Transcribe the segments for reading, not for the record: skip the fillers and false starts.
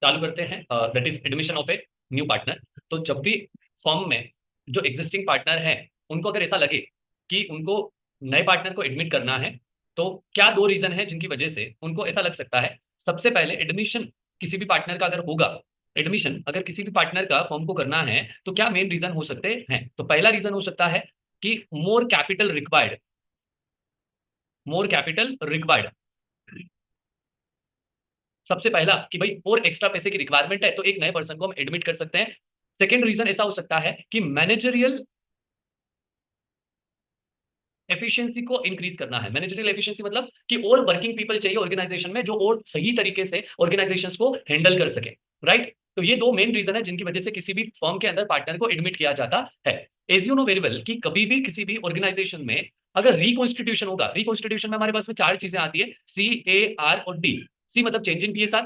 चालू करते हैं। That is admission of A new partner. तो जब भी फर्म में जो एग्जिस्टिंग पार्टनर हैं उनको अगर ऐसा लगे कि उनको नए पार्टनर को एडमिट करना है, तो क्या दो रीजन है जिनकी वजह से उनको ऐसा लग सकता है। सबसे पहले एडमिशन किसी भी पार्टनर का अगर होगा, एडमिशन अगर किसी भी पार्टनर का फर्म को करना है, तो क्या मेन रीजन हो सकते हैं। तो पहला रीजन हो सकता है कि more capital required, more capital required. सबसे पहला कि भाई और एक्स्ट्रा पैसे की रिक्वायरमेंट है तो एक नए पर्सन को हम एडमिट कर सकते हैं। सेकेंड रीजन ऐसा हो सकता है कि मैनेजरियल एफिशिएंसी को इंक्रीज करना है। मैनेजरियल एफिशिएंसी मतलब कि और वर्किंग पीपल चाहिए ऑर्गेनाइजेशन में जो और सही तरीके से ऑर्गेनाइजेशंस को हैंडल कर सके। राइट। तो ये दो मेन रीजन है जिनकी वजह से किसी भी फर्म के अंदर पार्टनर को एडमिट किया जाता है। As you know very well कि कभी भी किसी भी ऑर्गेनाइजेशन में अगर रिकॉन्स्टिट्यूशन होगा, रिकॉन्स्टिट्यूशन में हमारे पास में चार चीजें आती है, CAR और D। सी मतलब चेंज इन PSR,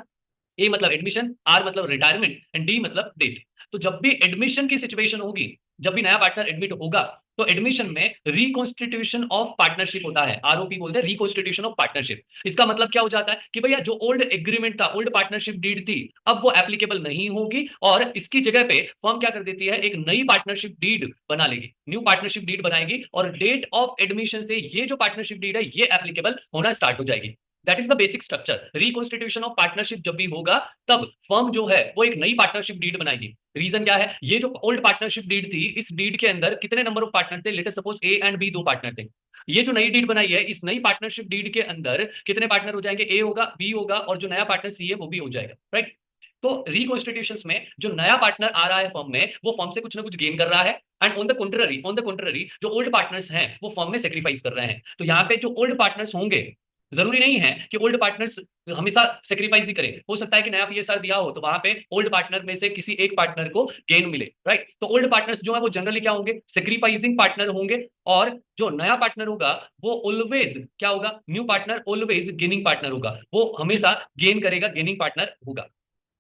ए मतलब एडमिशन, आर मतलब रिटायरमेंट एंड डी मतलब डेथ। तो जब भी एडमिशन की सिचुएशन होगी, जब भी नया पार्टनर एडमिट होगा, तो एडमिशन में रिकॉन्स्टिट्यूशन ऑफ पार्टनरशिप होता है। ROP बोलते हैं, रिकॉन्स्टिट्यूशन ऑफ पार्टनरशिप। इसका मतलब क्या हो जाता है कि भैया जो ओल्ड एग्रीमेंट था, ओल्ड पार्टनरशिप डीड थी, अब वो एप्लीकेबल नहीं होगी और इसकी जगह पे फर्म क्या कर देती है, एक नई पार्टनरशिप डीड बना लेगी, न्यू पार्टनरशिप डीड बनाएगी और डेट ऑफ एडमिशन से ये जो पार्टनरशिप डीड है ये एप्लीकेबल होना स्टार्ट हो जाएगी। That is the basic structure. Reconstitution of partnership जब भी होगा, तब फर्म जो है वो एक नई पार्टनरशिप डीड बनाएगी। रीजन क्या है, ये जो ओल्ड पार्टनरशिप डीड थी, इस डीड के अंदर कितने नंबर ऑफ पार्टनर थे, late us suppose A and B दो पार्टनर थे। ये जो नई डीड बनाई है, इस नई पार्टनरशिप डीड के अंदर कितने पार्टनर हो जाएंगे, A होगा, B होगा और जो नया पार्टनर C है वो भी हो जाएगा। राइट। तो रिकॉन्स्टिट्यूशन में जो नया पार्टनर आ रहा है फर्म में, वो फर्म से कुछ ना कुछ गेन कर रहा है। एंड ऑन द कंट्ररी जो ओल्ड पार्टनर्स हैं वो फर्म में सेक्रीफाइस कर रहे हैं। तो यहाँ पे जो ओल्ड पार्टनर्स होंगे, जरूरी नहीं है कि ओल्ड पार्टनर्स हमेशा सेक्रीफाइस ही करें। हो सकता है कि नया PSR दिया हो तो वहां पे ओल्ड पार्टनर में से किसी एक पार्टनर को गेन मिले। राइट। तो ओल्ड पार्टनर्स जो है वो जनरली क्या होंगे, सेक्रीफाइसिंग पार्टनर होंगे। और जो नया पार्टनर होगा वो ऑलवेज क्या होगा, new partner always gaining partner होगा, वो हमेशा गेन करेगा, गेनिंग पार्टनर होगा।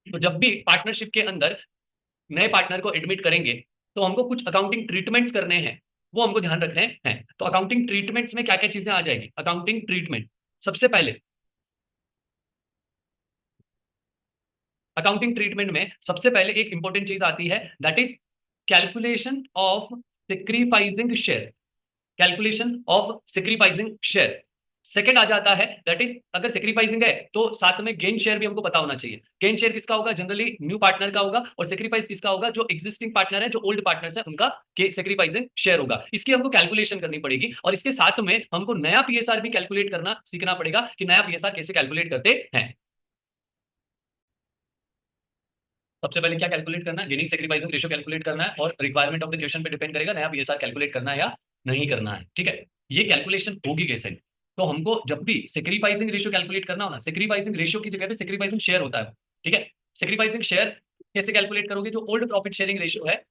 तो जब भी पार्टनरशिप के अंदर नए पार्टनर को एडमिट करेंगे, तो हमको कुछ अकाउंटिंग ट्रीटमेंट्स करने हैं, वो हमको ध्यान रखने हैं। तो अकाउंटिंग ट्रीटमेंट्स में क्या क्या चीजें आ जाएगी, अकाउंटिंग ट्रीटमेंट। सबसे पहले अकाउंटिंग ट्रीटमेंट में सबसे पहले एक इंपॉर्टेंट चीज आती है, that is calculation of sacrificing share. Calculation of sacrificing share. Second आ जाता है, दैट इज अगर सेक्रीफाइसिंग है तो साथ में गेन शेयर भी हमको पता होना चाहिए। गेन शेयर किसका होगा, जनरली न्यू पार्टनर का होगा। और सेक्रीफाइस किसका होगा, जो एग्जिस्टिंग पार्टनर है, जो ओल्ड पार्टनर्स है, उनका सेक्रीफाइसिंग शेयर होगा। इसकी हमको कैलकुलेशन करनी पड़ेगी और इसके साथ में हमको नया PSR भी कैलकुलेट करना सीखना पड़ेगा कि नया PSR कैसे कैलकुलेट करते हैं। सबसे पहले क्या कैलकुलेट करना है, गेनिंग सेक्रीफाइसिंग रेशियो कैलकुलेट करना है और रिक्वायरमेंट ऑफ द क्वेश्चन पे डिपेंड करेगा नया PSR कैलकुलेट करना है या नहीं करना है। ठीक है। ये कैलकुलेशन होगी कैसे, तो हमको जब भी सेक्रीफाइसिंग रेशियो कैलकुलेट करना हो ना, सेक्रीफाइसिंग रेशियो की जगह पे सेक्रीफाइसिंग शेयर होता है। ठीक है। सेक्रीफाइसिंग शेयर कैसे कैलकुलेट करोगे, जो ओल्ड प्रॉफिट शेयरिंग रेशियो है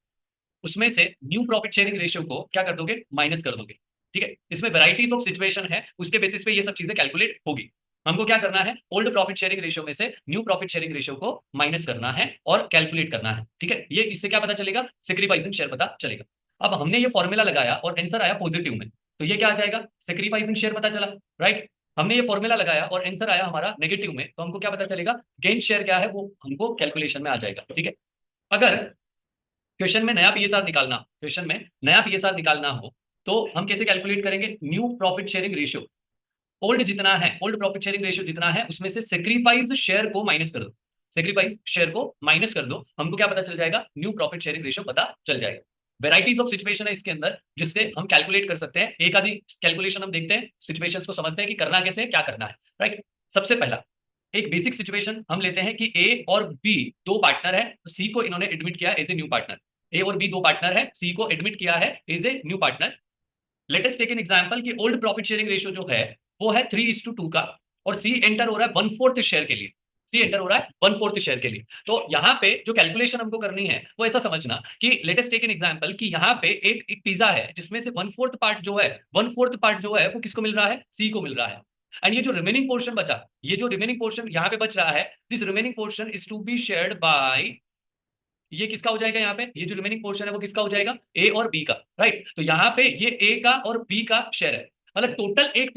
उसमें से न्यू प्रॉफिट शेयरिंग रेशियो को क्या कर दोगे, माइनस कर दोगे। ठीक है। इसमें वैरायटीज ऑफ सिचुएशन है, उसके बेसिस पे ये सब चीजें कैलकुलेट होगी। हमको क्या करना है, ओल्ड प्रॉफिट शेयरिंग रेशियो में से न्यू प्रॉफिट शेयरिंग रेशियो को माइनस करना है और कैलकुलेट करना है। ठीक है। ये इससे क्या पता चलेगा, सेक्रीफाइसिंग शेयर पता चलेगा। अब हमने ये फॉर्मूला लगाया और आंसर आया पॉजिटिव में, तो ये क्या आ जाएगा, सेक्रीफाइसिंग शेयर पता चला। राइट। हमने ये फॉर्मूला लगाया और आंसर आया हमारा नेगेटिव में, तो हमको क्या पता चलेगा, गेन शेयर क्या है वो हमको कैलकुलेशन में आ जाएगा। ठीक है। अगर क्वेश्चन में नया पीएसआर निकालना हो, तो हम कैसे कैलकुलेट करेंगे, new profit sharing ratio. Old जितना है, ओल्ड प्रॉफिट शेयरिंग रेशियो जितना है उसमें से सेक्रीफाइस शेयर को माइनस कर दो। सेक्रीफाइस शेयर को माइनस कर दो, हमको क्या पता चल जाएगा, न्यू प्रॉफिट शेयरिंग रेशियो पता चल जाएगा। वेराइटीज ऑफ सिचुएशन है इसके अंदर जिससे हम कैलकुलेट कर सकते हैं। एक आधी कैलकुलेशन हम देखते हैं, सिचुएशंस को समझते हैं कि करना कैसे है, क्या करना है। राइट। सबसे पहला एक बेसिक सिचुएशन हम लेते हैं कि ए और बी दो पार्टनर है, सी को इन्होंने एडमिट किया एज ए न्यू पार्टनर। ए और बी दो पार्टनर है, सी को एडमिट किया है as a new partner. Latest take an example कि ओल्ड प्रॉफिट शेयरिंग रेशियो जो है वो है 3:2 का, और सी एंटर हो रहा है 1/4 शेयर के लिए। सी एंटर हो रहा है 1/4 शेयर के लिए। तो यहाँ पे जो कैलकुलेशन हमको करनी है वो ऐसा समझना कि लेटेस्ट टेक एन एग्जांपल कि यहाँ पे एक पिज्जा है जिसमें से 1/4 पार्ट जो है, 1/4 पार्ट जो है वो किसको मिल रहा है, सी को मिल रहा है। एंड ये जो रिमेनिंग पोर्शन बचा, ये जो रिमेनिंग पोर्शन यहाँ पे बच रहा है, this remaining portion is to be shared by, ये किसका हो जाएगा, यहाँ पे ये जो रिमेनिंग पोर्शन है वो किसका हो जाएगा, ए और बी का। राइट। तो यहाँ पे ये ए का और बी का शेयर है, मतलब टोटल एक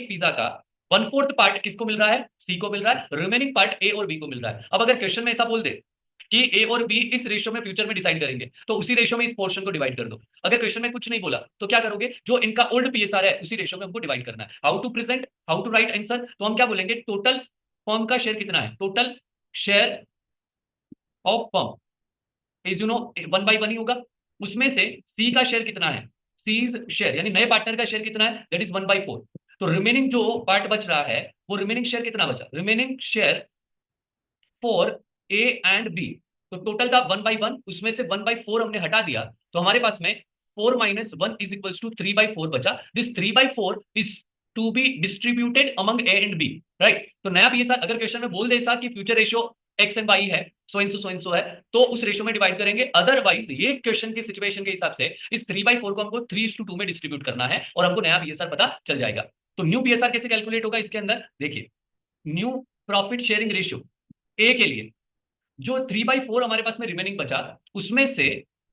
पिज्जा का 1/4 पार्ट किसको मिल रहा है, सी को मिल रहा है, रिमेनिंग पार्ट ए और बी को मिल रहा है। अब अगर क्वेश्चन में ऐसा बोल दे कि ए और बी इस रेशियो में फ्यूचर में डिसाइड करेंगे, तो उसी रेशियो में इस पोर्शन को डिवाइड कर दो। अगर क्वेश्चन में कुछ नहीं बोला तो क्या करोगे, जो इनका ओल्ड पीएसआर है उसी रेशियो में हमको डिवाइड करना है। How to present, how to write answer, तो हम क्या बोलेंगे, टोटल फर्म का शेयर कितना है, total share of firm is 1/1 ही होगा। उसमें से सी का शेयर कितना है, सीज शेयर यानी नए पार्टनर का शेयर कितना है, दैट इज 1/4। तो रिमेनिंग जो पार्ट बच रहा है वो रिमेनिंग शेयर कितना बचा, remaining share for A and B, तो टोटल था 1/1, उसमें से 1/4 हमने हटा दिया, तो हमारे पास में 4 - 1 इज इक्वल्स टू 3/4 बचा। This 3/4 is to be distributed among A and B, right. तो नया पीएसआर अगर क्वेश्चन में बोल दे ऐसा कि future ratio X and Y है, सो इन सो है, तो उस रेशियो में डिवाइड करेंगे। अदरवाइज ये क्वेश्चन की सिचुएशन के हिसाब से इस 3/4 को हमको 3:2 में डिस्ट्रीब्यूट करना है और हमको नया पीएसआर पता चल जाएगा। तो न्यू पीएसआर कैसे कैलकुलेट होगा, इसके अंदर देखिए, new profit sharing ratio A के लिए जो 3/4 हमारे पास में रिमेनिंग बचा, उसमें से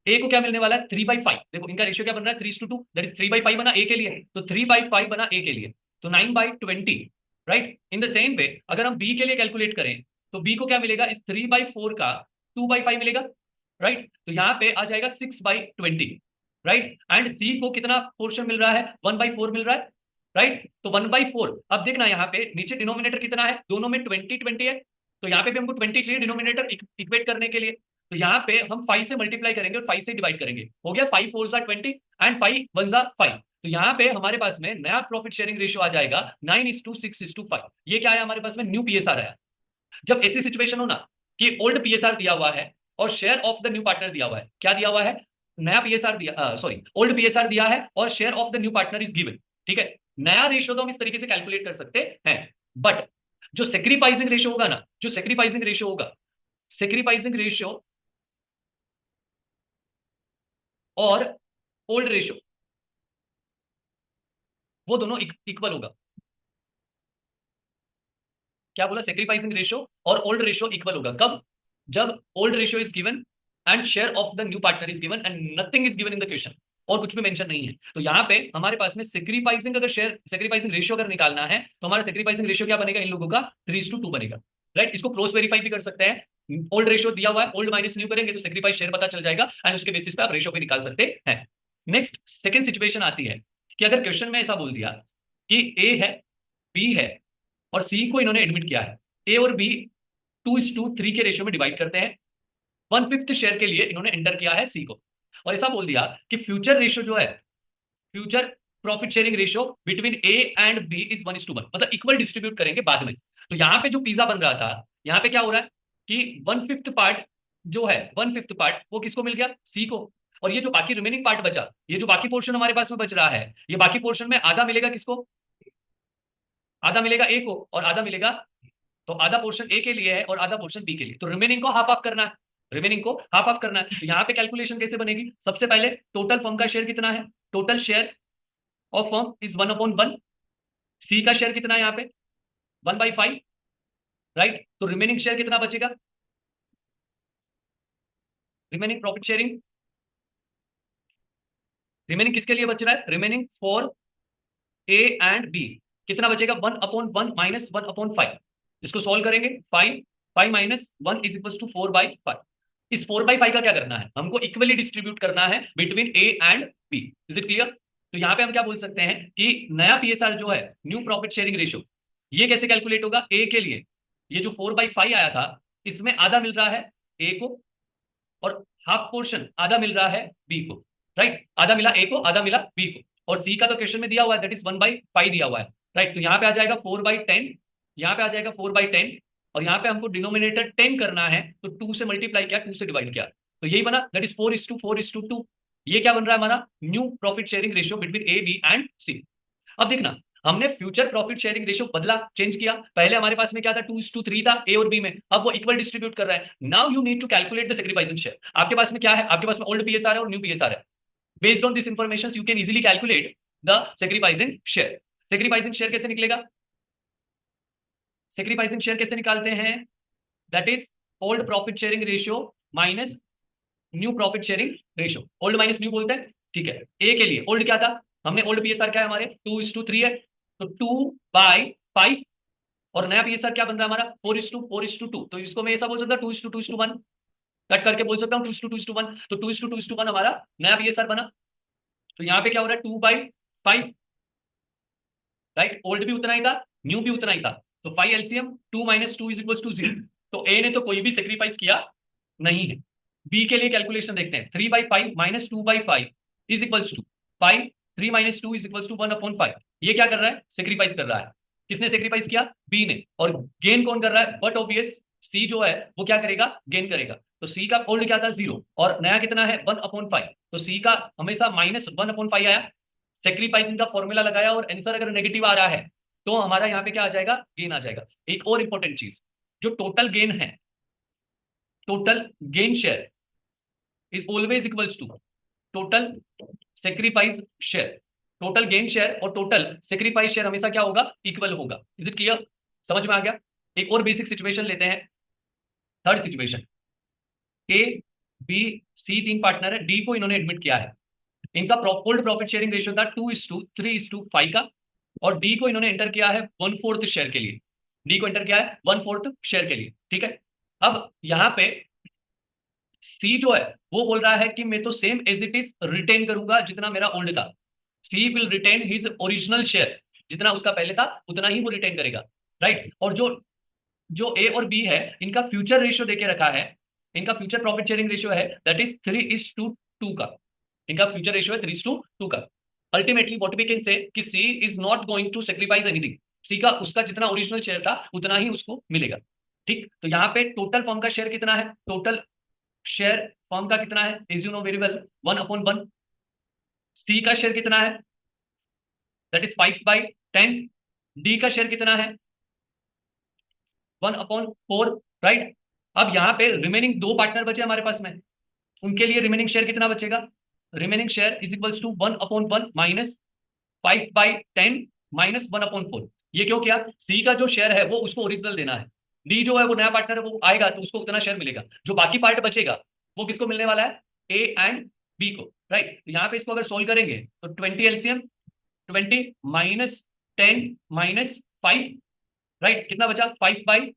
ए को क्या मिलने वाला है, 3/5। देखो इनका रेशियो क्या बन रहा है, 3:2, दैट इज 3/5 बना ए के लिए, तो 3/5 बना ए के लिए, तो 9/20, राइट। इन द सेम वे अगर हम बी के लिए कैलकुलेट करें तो बी को क्या मिलेगा, इस 3/4 का 2/5 मिलेगा, राइट। तो यहां पे आ जाएगा 6/20, राइट। एंड सी को कितना पोर्शन मिल रहा है, 1/4 मिल रहा है, राइट। तो 1/4, अब देखना यहाँ पे नीचे डिनोमिनेटर कितना है, दोनों में 20 है, तो यहाँ पे भी हमको 20 चाहिए डिनोमिनेटर इक्वेट करने के लिए, तो यहाँ पे हम 5 से मल्टीप्लाई करेंगे और 5 से डिवाइड करेंगे, हो गया 5 4 20 एंड 5 1 5। तो यहाँ पे हमारे पास में नया प्रॉफिट शेयरिंग रेशियो आ जाएगा 9:6:5। ये क्या है हमारे पास में, न्यू पीएसआर आया। जब ऐसी सिचुएशन हो ना कि ओल्ड पीएसआर दिया हुआ है और share of the new partner दिया हुआ है, क्या दिया हुआ है, नया पीएसआर दिया, सॉरी ओल्ड पीएसआर दिया है और share of the new partner is given, ठीक है। नया रेशियो तो हम इस तरीके से कैलकुलेट कर सकते हैं, बट जो सेक्रीफाइसिंग रेशियो होगा ना, जो सेक्रीफाइसिंग रेशियो होगा, सेक्रीफाइसिंग रेशियो और ओल्ड रेशियो वो दोनों इक्वल होगा। क्या बोला, सेक्रीफाइसिंग रेशियो और ओल्ड रेशियो इक्वल होगा कब, जब old ratio is given and share of the new partner is given and nothing is given in the question, और कुछ भी मेंशन नहीं है। तो यहाँ पे हमारे पास में सेक्रीफाइसिंग अगर शेयर सेक्रीफाइसिंग रेशियो अगर निकालना है तो हमारा सेक्रीफाइसिंग रेशियो क्या बनेगा, इन लोगों का 3:2 बनेगा, राइट। इसको क्रॉस वेरीफाई भी कर सकते हैं, ओल्ड रेशियो दिया हुआ है, ओल्ड माइनस न्यू करेंगे तो सेक्रीफाइस शेयर पता चल जाएगा एंड उसके बेसिस पे आप रेशियो भी निकाल सकते हैं। नेक्स्ट सेकंड सिचुएशन आती है कि अगर क्वेश्चन में ऐसा बोल दिया कि ए है, बी है और सी को इन्होंने एडमिट किया है, ए और बी 2:3 के रेशियो में डिवाइड करते हैं, 1/5 शेयर के लिए इन्होंने एंटर किया है सी को, और ऐसा बोल दिया कि फ्यूचर रेशियो जो है, future profit sharing ratio between A and B is 1:1, मतलब इक्वल डिस्ट्रीब्यूट करेंगे बाद में। तो यहाँ पे जो पिज्जा बन रहा था, यहाँ पे क्या हो रहा है कि 1/5 पार्ट जो है, 1/5 पार्ट वो किसको मिल गया, सी को, और ये जो बाकी रिमेनिंग पार्ट बचा, ये जो बाकी पोर्शन हमारे पास में बच रहा है, ये बाकी पोर्शन में आधा मिलेगा किसको, आधा मिलेगा ए को और आधा मिलेगा, तो आधा पोर्शन ए के लिए है और आधा पोर्शन बी के लिए, तो रिमेनिंग को हाफ ऑफ करना है, रिमेनिंग को हाफ ऑफ करना है। तो यहाँ पे कैलकुलेशन कैसे बनेगी, सबसे पहले टोटल फर्म का शेयर कितना है, total share of firm is 1/1, सी का शेयर कितना है यहाँ पे 1/5, राइट। तो रिमेनिंग शेयर कितना बचेगा, रिमेनिंग प्रॉफिट शेयरिंग, रिमेनिंग किसके लिए बच रहा है, remaining for A and B कितना बचेगा, 1/1 माइनस 1/5, इसको सॉल्व करेंगे, 5 5 - 1 इज इक्वल टू 4/5। इस 4/5 का क्या करना है, हमको इक्वली डिस्ट्रीब्यूट करना है between A and B, is it clear. तो यहाँ पे हम क्या बोल सकते हैं कि नया पीएसआर जो है, न्यू प्रॉफिट शेयरिंग रेशियो, ये कैसे कैलकुलेट होगा, ए के लिए ये जो 4/5 आया था, इसमें आधा मिल रहा है ए को और हाफ पोर्शन आधा मिल रहा है बी को, राइट। आधा मिला ए को, आधा मिला बी को, और सी का तो क्वेश्चन में दिया हुआ है, दैट इज 1/5 दिया हुआ है, राइट। तो यहाँ पे आ जाएगा 4/10, यहाँ पे आ जाएगा 4/10, और यहाँ पे हमको डिनोमिनेटर 10 करना है, तो 2 से मल्टीप्लाई किया, 2 से डिवाइड किया, तो यही बना, दैट इज 4:4:2। ये क्या बन रहा है हमारा, new profit sharing ratio between A B and C. अब देखना, हमने फ्यूचर प्रॉफिट शेयरिंग रेशियो बदला, चेंज किया, पहले हमारे पास में क्या था, 2:3 था ए और बी में, अब वो इक्वल डिस्ट्रीब्यूट कर रहा है। Now you need to calculate the sacrificing share. आपके पास में क्या है, आपके पास में ओल्ड पीएसआर है और न्यू पीएसआर है। Based on this information you can easily calculate the sacrificing share. Sacrificing share कैसे निकलेगा, सेक्रीफाइसिंग शेयर कैसे निकालते हैं, that is old profit sharing ratio minus new profit sharing ratio, old minus new बोलते हैं, ठीक है। ए के लिए ओल्ड क्या था, हमने ओल्ड पीएसआर क्या है हमारे 2:3 है, तो 2/3 5 और नया पीएसआर क्या बन रहा है हमारा 4:4:2। तो इसको मैं ऐसा बोल सकता हूँ 2:2:1, कट करके बोल सकता हूँ 2:2:1। तो 2:2:1 हमारा नया पीएसआर बना। तो यहाँ पे क्या हो रहा है 2/5, राइट। ओल्ड भी उतना ही था, न्यू भी उतना ही था। तो 5 एलसीएम 2 - 2 = 0। तो ए ने तो कोई भी सेक्रीफाइस किया नहीं है। बी के लिए कैलकुलेशन देखते हैं। 3/5 - 2/5 = 5। 3 - 2 = 1/5। ये क्या कर रहा है, सेक्रीफाइस कर रहा है। किसने सेक्रीफाइस किया, बी ने। और गेन कौन कर रहा है, बट ऑब्वियस सी जो है वो क्या करेगा, गेन करेगा। तो सी का ओल्ड क्या था 0 और नया कितना है 1/5। तो सी का हमेशा -1/5 आया। सेक्रीफाइस इनका फॉर्मूला लगाया और आंसर अगर नेगेटिव आ रहा है तो हमारा यहाँ पे क्या आ जाएगा, गेन आ जाएगा। एक और इंपॉर्टेंट चीज, जो टोटल गेन है, total gain share is always equals to total sacrifice share. Total gain share और टोटल सेक्रीफाइस शेयर हमेशा क्या होगा, इक्वल होगा। इज इट क्लियर, समझ में आ गया। एक और बेसिक सिचुएशन लेते हैं। Third situation, A B C 3 partner है, डी को इन्होंने एडमिट किया है। इनका ओल्ड प्रॉफिट शेयरिंग रेशियो था 2:3:5 का, और डी को इन्होंने एंटर किया है 1/4 शेयर के लिए। डी को एंटर किया है 1/4 शेयर के लिए, ठीक है। अब यहां पे सी जो है वो बोल रहा है कि मैं तो same as it is retain करूंगा जितना मेरा ओल्ड था। C will retain his original share, जितना उसका पहले था उतना ही वो रिटेन करेगा, राइट। और जो जो ए और बी है इनका फ्यूचर रेशियो देके रखा है। इनका फ्यूचर प्रॉफिट शेयरिंग रेशियो है दैट इज 3:2 का। इनका फ्यूचर रेशियो है 3:2 का। Ultimately what we can say कि C is not going to sacrifice anything. C का उसका जितना ओरिजिनल शेयर था उतना ही उसको मिलेगा, ठीक। तो यहाँ पे टोटल फर्म का शेयर कितना है, टोटल शेयर फर्म का कितना है, is you know very well 1/1। सी का शेयर कितना है, दैट इज 5/10। डी का शेयर कितना है 1/4, राइट। अब यहाँ पे रिमेनिंग 2 पार्टनर बचे हमारे पास में, उनके लिए रिमेनिंग शेयर कितना बचेगा, remaining share is equals to 1/1 minus 5/10 minus 1/4। ये क्यों किया, सी का जो शेयर है वो उसको ओरिजिनल देना है। डी जो है वो नया पार्टनर है, वो आएगा तो उसको उतना शेयर मिलेगा। जो बाकी पार्ट बचेगा वो किसको मिलने वाला है, ए एंड बी को, राइट। तो यहाँ पे इसको अगर सोल्व करेंगे तो 20 एलसीएम 20 माइनस 10 माइनस 5, राइट। कितना बचा 5/20।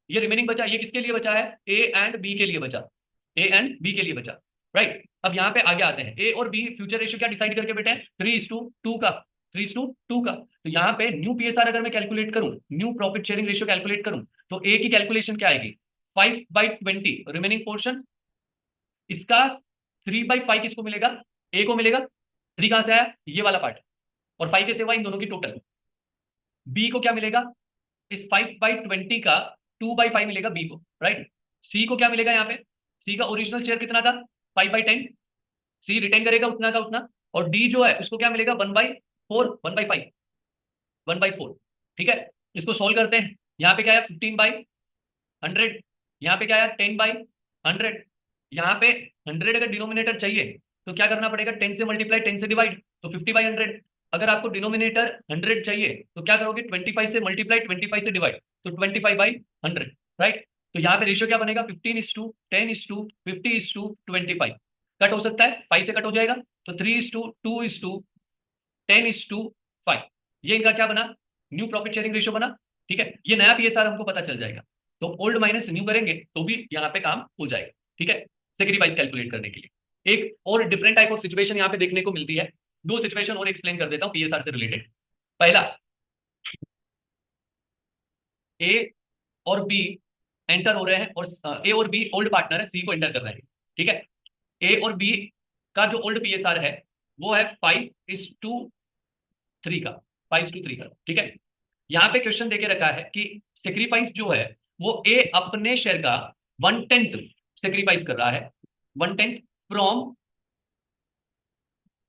ये रिमेनिंग बचा, ये किसके लिए बचा है, ए एंड बी के लिए बचा, ए एंड बी के लिए बचा, राइट। अब यहाँ पे आगे आते हैं, ए और बी फ्यूचर रेशियो क्या डिसाइड करके बेटे 3:2 का, 3:2 का। तो यहाँ पे न्यू पीएसआर अगर मैं कैलकुलेट करूं, new profit sharing ratio calculate करूं, तो ए की कैलकुलेशन क्या आएगी 5/20 रिमेनिंग पोर्शन। इसका 3/5 किसको मिलेगा, ए को मिलेगा। 3 कहां से आया, ये वाला पार्ट, और 5 के सेवा इन दोनों की टोटल। बी को क्या मिलेगा, इस 5/20 का 2/5 मिलेगा बी को, राइट। सी को क्या मिलेगा, यहाँ पे सी का ओरिजिनल शेयर कितना था 5/10, सी रिटेन करेगा उतना का उतना। और डी जो है उसको क्या मिलेगा 1/4, 1/5, 1/4, ठीक है। इसको सोल्व करते हैं। यहाँ पे क्या है 15/100, यहाँ पे क्या है 10/100। यहाँ पे 100 अगर डिनोमिनेटर चाहिए तो क्या करना पड़ेगा, 10 से मल्टीप्लाई 10 से डिवाइड, तो 50/100। अगर आपको डिनोमिनेटर 100 चाहिए तो क्या करोगे 25 से मल्टीप्लाई 25 से डिवाइड, तो 25/100, राइट। तो यहाँ पे रेशियो क्या बनेगा 15:10:50:50:25। कट हो सकता है, 5 से कट हो जाएगा, तो 3:2:10:5। ये इनका क्या बना, न्यू प्रॉफिट शेयरिंग रेशियो बना, ठीक है। ये नया पीएसआर हमको पता चल जाएगा, तो ओल्ड माइनस न्यू करेंगे तो भी यहाँ पे काम हो जाएगा, ठीक है, सेक्रीफाइस कैलकुलेट करने के लिए। एक और डिफरेंट टाइप ऑफ सिचुएशन यहाँ पे देखने को मिलती है। 2 सिचुएशन और एक्सप्लेन कर देता हूँ पीएसआर से रिलेटेड। पहला, ए और बी एंटर हो रहे हैं, और ए और बी ओल्ड पार्टनर है, सी को एंटर कर रहे हैं, ठीक है। ए और बी का जो ओल्ड पीएसआर है वो है 5:3 का, 5:3 का, ठीक है। यहाँ पे क्वेश्चन देके रखा है कि सेक्रीफाइस जो है वो ए अपने शेयर का 1/10 सेक्रीफाइस कर रहा है, 1/10 from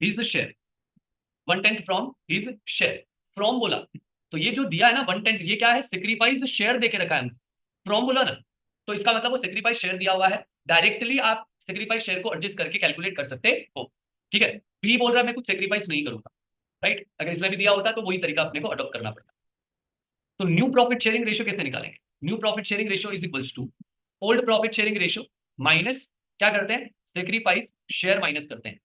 his share, 1/10 from his share. From बोला तो ये जो दिया है ना 1/10, ये क्या है, सेक्रीफाइस शेयर देके रखा है। फ्रॉम बोला ना, तो इसका मतलब वो सेक्रीफाइस शेयर दिया हुआ है। डायरेक्टली आप सेक्रीफाइस शेयर को एडजस्ट करके कैलकुलेट कर सकते हो, ठीक है। बी बोल रहा है मैं कुछ सेक्रीफाइस नहीं करूंगा, राइट। अगर इसमें भी दिया होता तो वही तरीका अपने को अडॉप्ट करना पड़ता। तो न्यू प्रॉफिट शेयरिंग रेशियो कैसे निकालेंगे, new profit sharing ratio is equals to old profit sharing ratio minus क्या करते हैं, सेक्रीफाइस शेयर माइनस करते हैं।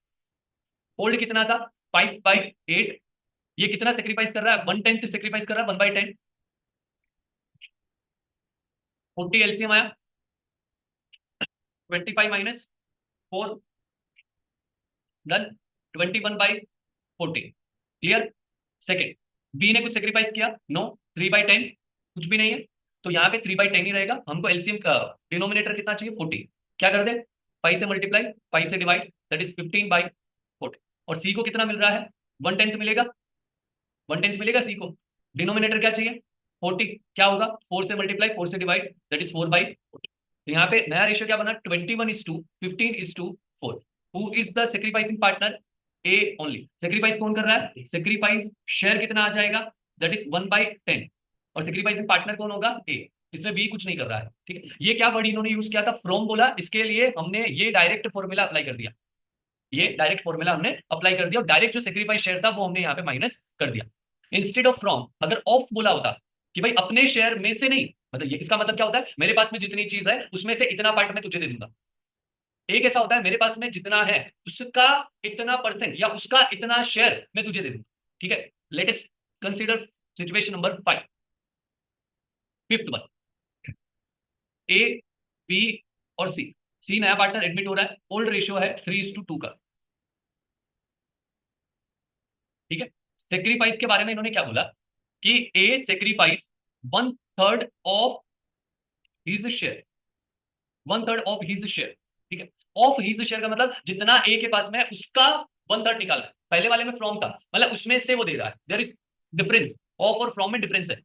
ओल्ड कितना था 5/8, ये कितना सेक्रीफाइस कर रहा है? 1/10 सेक्रीफाइस कर रहा है, 1/10। 40 एलसीएम आया, 25 minus 4, done. 21/40, clear. Second, B ने कुछ सेक्रीफाइस किया? नो। 3/10 कुछ भी नहीं है, तो यहाँ पे 3/10 ही रहेगा। हमको एलसीएम का डिनोमिनेटर कितना चाहिए? 40। क्या कर दे? 5 से मल्टीप्लाई, 5 से डिवाइड, दैट इज 15/40। और सी को कितना मिल रहा है? 1/10 मिलेगा, 1/10 मिलेगा सी को। डिनोमिनेटर क्या चाहिए? 40। क्या होगा? 4 से मल्टीप्लाई, 4 से डिवाइड, दैट इज 4/40। तो यहाँ पे नया रेशियो क्या बना? 21:15:4। Who is the sacrificing partner? A only. Sacrifice कौन कर रहा है? सेक्रीफाइस शेयर कितना आ जाएगा? That is 1/10। और सेक्रीफाइसिंग पार्टनर कौन होगा? ए। इसमें बी कुछ नहीं कर रहा है, ठीक है। ये क्या वर्ड इन्होंने यूज किया था? फ्रॉम बोला, इसके लिए हमने ये डायरेक्ट फॉर्मूला अप्लाई कर दिया। ये डायरेक्ट फॉर्मूला हमने अप्लाई कर दिया और डायरेक्ट जो सेक्रीफाइस शेयर था वो हमने यहाँ पे माइनस कर दिया। इंस्टेड ऑफ फ्रॉम, अगर ऑफ बोला होता कि भाई अपने शेयर में से नहीं, मतलब ये इसका मतलब क्या होता है? मेरे पास में जितनी चीज है उसमें से इतना पार्ट मैं तुझे दे दूंगा। एक ऐसा होता है मेरे पास में जितना है उसका इतना परसेंट या उसका इतना शेयर मैं तुझे दे दूंगा, ठीक है। Let us consider situation number 5, fifth one. A, B और सी। सी नया पार्टनर एडमिट हो रहा है, ओल्ड रेशियो है 3:2 का, ठीक है। सेक्रीफाइस के बारे में इन्होंने क्या बोला कि a sacrifice 1/3 of his share, 1/3 of his share, ठीक है। ऑफ हिज शेयर का मतलब जितना ए के पास में है उसका 1/3 निकालना है। पहले वाले में फ्रॉम था, मतलब उसमें से वो दे रहा है, देयर इज डिफरेंस। ऑफ और फ्रॉम में डिफरेंस है।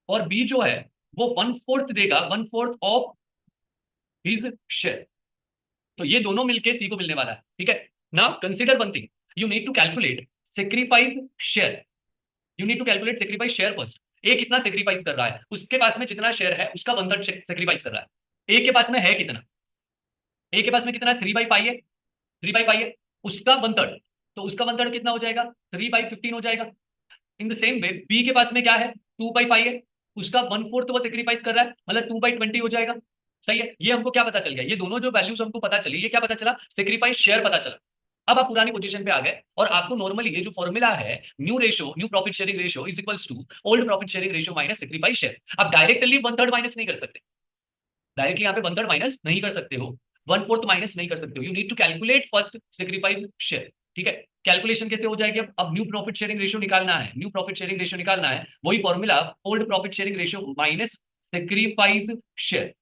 और बी जो है वो 1/4 देगा, 1/4 ऑफ हिज शेयर। तो ये दोनों मिलके सी को मिलने वाला है, ठीक है। Now consider one thing, you need to calculate sacrifice share. You need to calculate sacrifice share first. A कितना सेक्रीफाइस कर रहा है? उसके पास में जितना शेयर है उसका 1/3 सेक्रीफाइस कर रहा है। ए के पास में है कितना? ए के पास में कितना है? 3/5 है, 3/5 है। उसका 1/3, तो उसका 1/3 कितना हो जाएगा? 3/15 हो जाएगा। In the same way B के पास में क्या है? 2/5 है, उसका 1/4 वो सेक्रीफाइस कर रहा है, मतलब 2/20 हो जाएगा। सही है। ये हमको क्या पता चल गया? ये दोनों जो वैल्यूज हमको पता चली, ये क्या पता चला? सेक्रीफाइस शेयर पता चला। अब आप पुरानी पोजीशन पे आ गए और आपको नॉर्मली ये जो फॉर्मूला है, new ratio, new profit sharing ratio is equals to old profit sharing ratio minus sacrifice share. आप डायरेक्टली 1/3 माइनस नहीं कर सकते, डायरेक्टली यहाँ पे 1/3 माइनस नहीं कर सकते हो, 1/4 माइनस नहीं कर सकते हो। You need to calculate first sacrifice share, ठीक है। कैलकुलेशन कैसे हो जाएगी? अब न्यू प्रॉफिट शेयरिंग रेशियो निकालना है, न्यू प्रॉफिट शेयरिंग रेशियो निकालना है, वही formula old profit sharing ratio minus sacrifice share.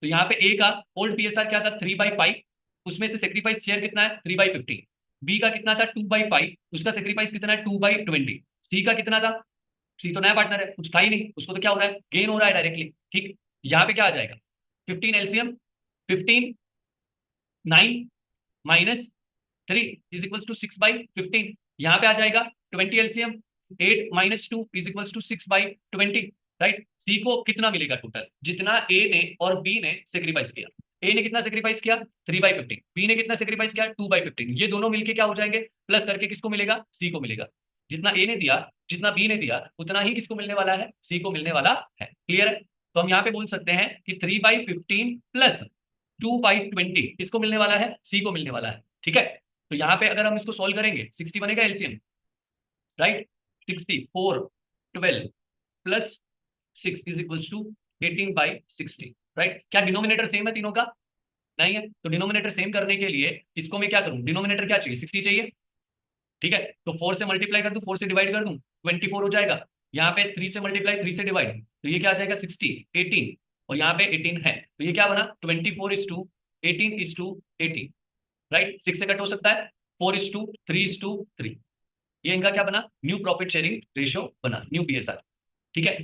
तो यहाँ पे ए का ओल्ड पीएसआर क्या था? 3/5, उसमें से सेक्रीफाइस शेयर कितना है? 3/15। बी का कितना था? 2/5, उसका सेक्रीफाइस कितना है? 2/20। सी का कितना था? सी तो नया पार्टनर है, कुछ था ही नहीं, उसको तो क्या हो रहा है? गेन हो रहा है डायरेक्टली, ठीक। यहाँ पे क्या आ जाएगा? 15 LCM, 15, 9 minus 3 is equals to 6/15। यहाँ पे आ जाएगा 20 LCM, 8 minus 2 is equals to 6/20, right. C को कितना मिलेगा टोटल? जितना ए ने और बी ने सेक्रीफाइस किया। ए ने कितना सेक्रीफाइस किया? 3/15। बी ने कितना सेक्रीफाइस किया? 2/15। ये दोनों मिलके क्या हो जाएंगे? प्लस करके किसको मिलेगा? सी को मिलेगा। जितना ए ने दिया, जितना बी ने दिया, उतना ही किसको मिलने वाला है? सी को मिलने वाला है, क्लियर है। तो हम यहाँ पे बोल सकते हैं कि 3/15 प्लस 2/20 किसको मिलने वाला है? सी को मिलने वाला है, ठीक है। तो यहाँ पे अगर हम इसको सॉल्व करेंगे, 60 बनेगा LCM, right. 64, 12 plus 6 is equals to 18/60, right. क्या डिनोमिनेटर सेम है तीनों का? नहीं है। तो डिनोमिनेटर सेम करने के लिए इसको मैं क्या करूं? डिनोमिनेटर क्या चाहिए? 60 चाहिए, ठीक है। तो 4 से मल्टीप्लाई कर दूं, 4 से डिवाइड कर दूं, 24 हो जाएगा। यहाँ पे 3 से मल्टीप्लाई, 3 से डिवाइड, तो ये क्या आ जाएगा? 60, 18, और यहाँ पे 18 है, तो ये क्या बना? 24:18:18, राइट। 6 से कट हो सकता है, 4:3:3, ये इनका क्या बना? न्यू प्रॉफिट शेयरिंग रेशियो बना, न्यू पीएसआर, ठीक है।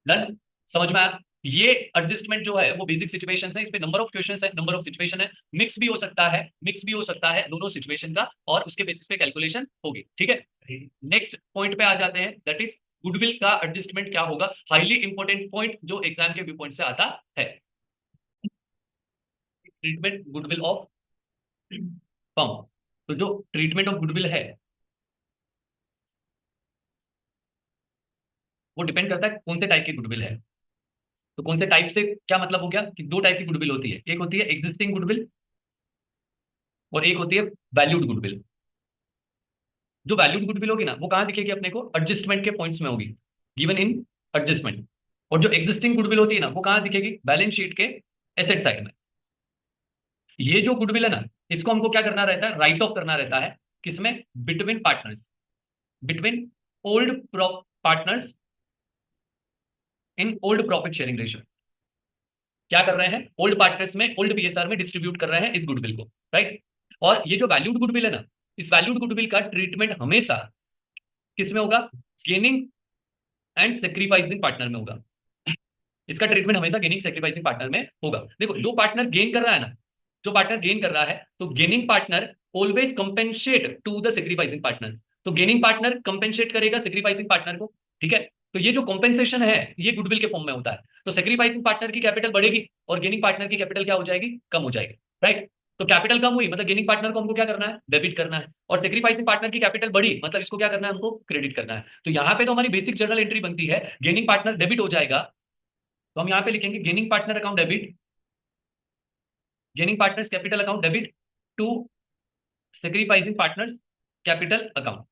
डन, समझ में आया? ये एडजस्टमेंट जो है वो बेसिक सिचुएशन है, इस पे नंबर ऑफ क्वेश्चंस है, नंबर ऑफ सिचुएशन है, मिक्स भी हो सकता है, मिक्स भी हो सकता है दोनों सिचुएशन का, और उसके बेसिस पे कैलकुलेशन होगी, ठीक है। नेक्स्ट पॉइंट पे आ जाते हैं, दैट इज गुडविल का एडजस्टमेंट क्या होगा। हाईली इंपॉर्टेंट पॉइंट जो एग्जाम के व्यू पॉइंट से आता है। Treatment goodwill of firm. तो जो ट्रीटमेंट ऑफ गुडविल है वो डिपेंड करता है कौन से टाइप की गुडविल है। तो कौन से टाइप से क्या मतलब हो गया कि दो टाइप की गुडविल होती है, एक होती है एग्जिस्टिंग गुडविल और एक होती है वैल्यूड गुडविल। जो वैल्यूड गुडविल होगी ना वो कहाँ दिखेगी अपने को, एडजस्टमेंट के पॉइंट्स में होगी, गिवन इन एडजस्टमेंट। और जो एग्जिस्टिंग गुडविल होती है ना वो कहाँ दिखेगी, बैलेंस शीट के एसेट साइड में। ये जो गुडविल है ना इसको हमको क्या करना रहता है, राइट ऑफ करना रहता है, किसमें, between partners, between old partners in old profit sharing ratio. क्या कर रहे हैं, ओल्ड पार्टनर्स में, ओल्ड पीएसआर में डिस्ट्रीब्यूट कर रहे हैं इस गुडविल को, राइट। और ये जो वैल्यूड गुडविल है ना, इस वैल्यूड गुडविल का ट्रीटमेंट हमेशा किसमें होगा, गेनिंग एंड सेक्रीफाइसिंग पार्टनर में होगा। इसका ट्रीटमेंट हमेशा गेनिंग सेक्रीफाइसिंग पार्टनर में होगा। देखो जो पार्टनर गेन कर रहा है ना, जो पार्टनर गेन कर रहा है तो gaining partner always compensate to the sacrificing partner. तो गेनिंग पार्टनर कंपेंसेट करेगा सेक्रीफाइसिंग पार्टनर को, ठीक है। तो ये जो कंपेंसेशन है ये गुडविल के फॉर्म में होता है। तो सेक्रीफाइसिंग पार्टनर की कैपिटल बढ़ेगी और गेनिंग पार्टनर की कैपिटल क्या हो जाएगी, कम हो जाएगी, राइट। तो कैपिटल कम हुई मतलब गेनिंग पार्टनर को हमको क्या करना है, डेबिट करना है। और सेक्रीफाइसिंग पार्टनर की कैपिटल बढ़ी मतलब इसको क्या करना है, हमको क्रेडिट करना है। तो यहाँ पे तो हमारी बेसिक जर्नल एंट्री बनती है, गेनिंग पार्टनर डेबिट हो जाएगा, तो हम यहां पे लिखेंगे gaining partner account debit, gaining partners capital account debit to sacrificing partners capital account.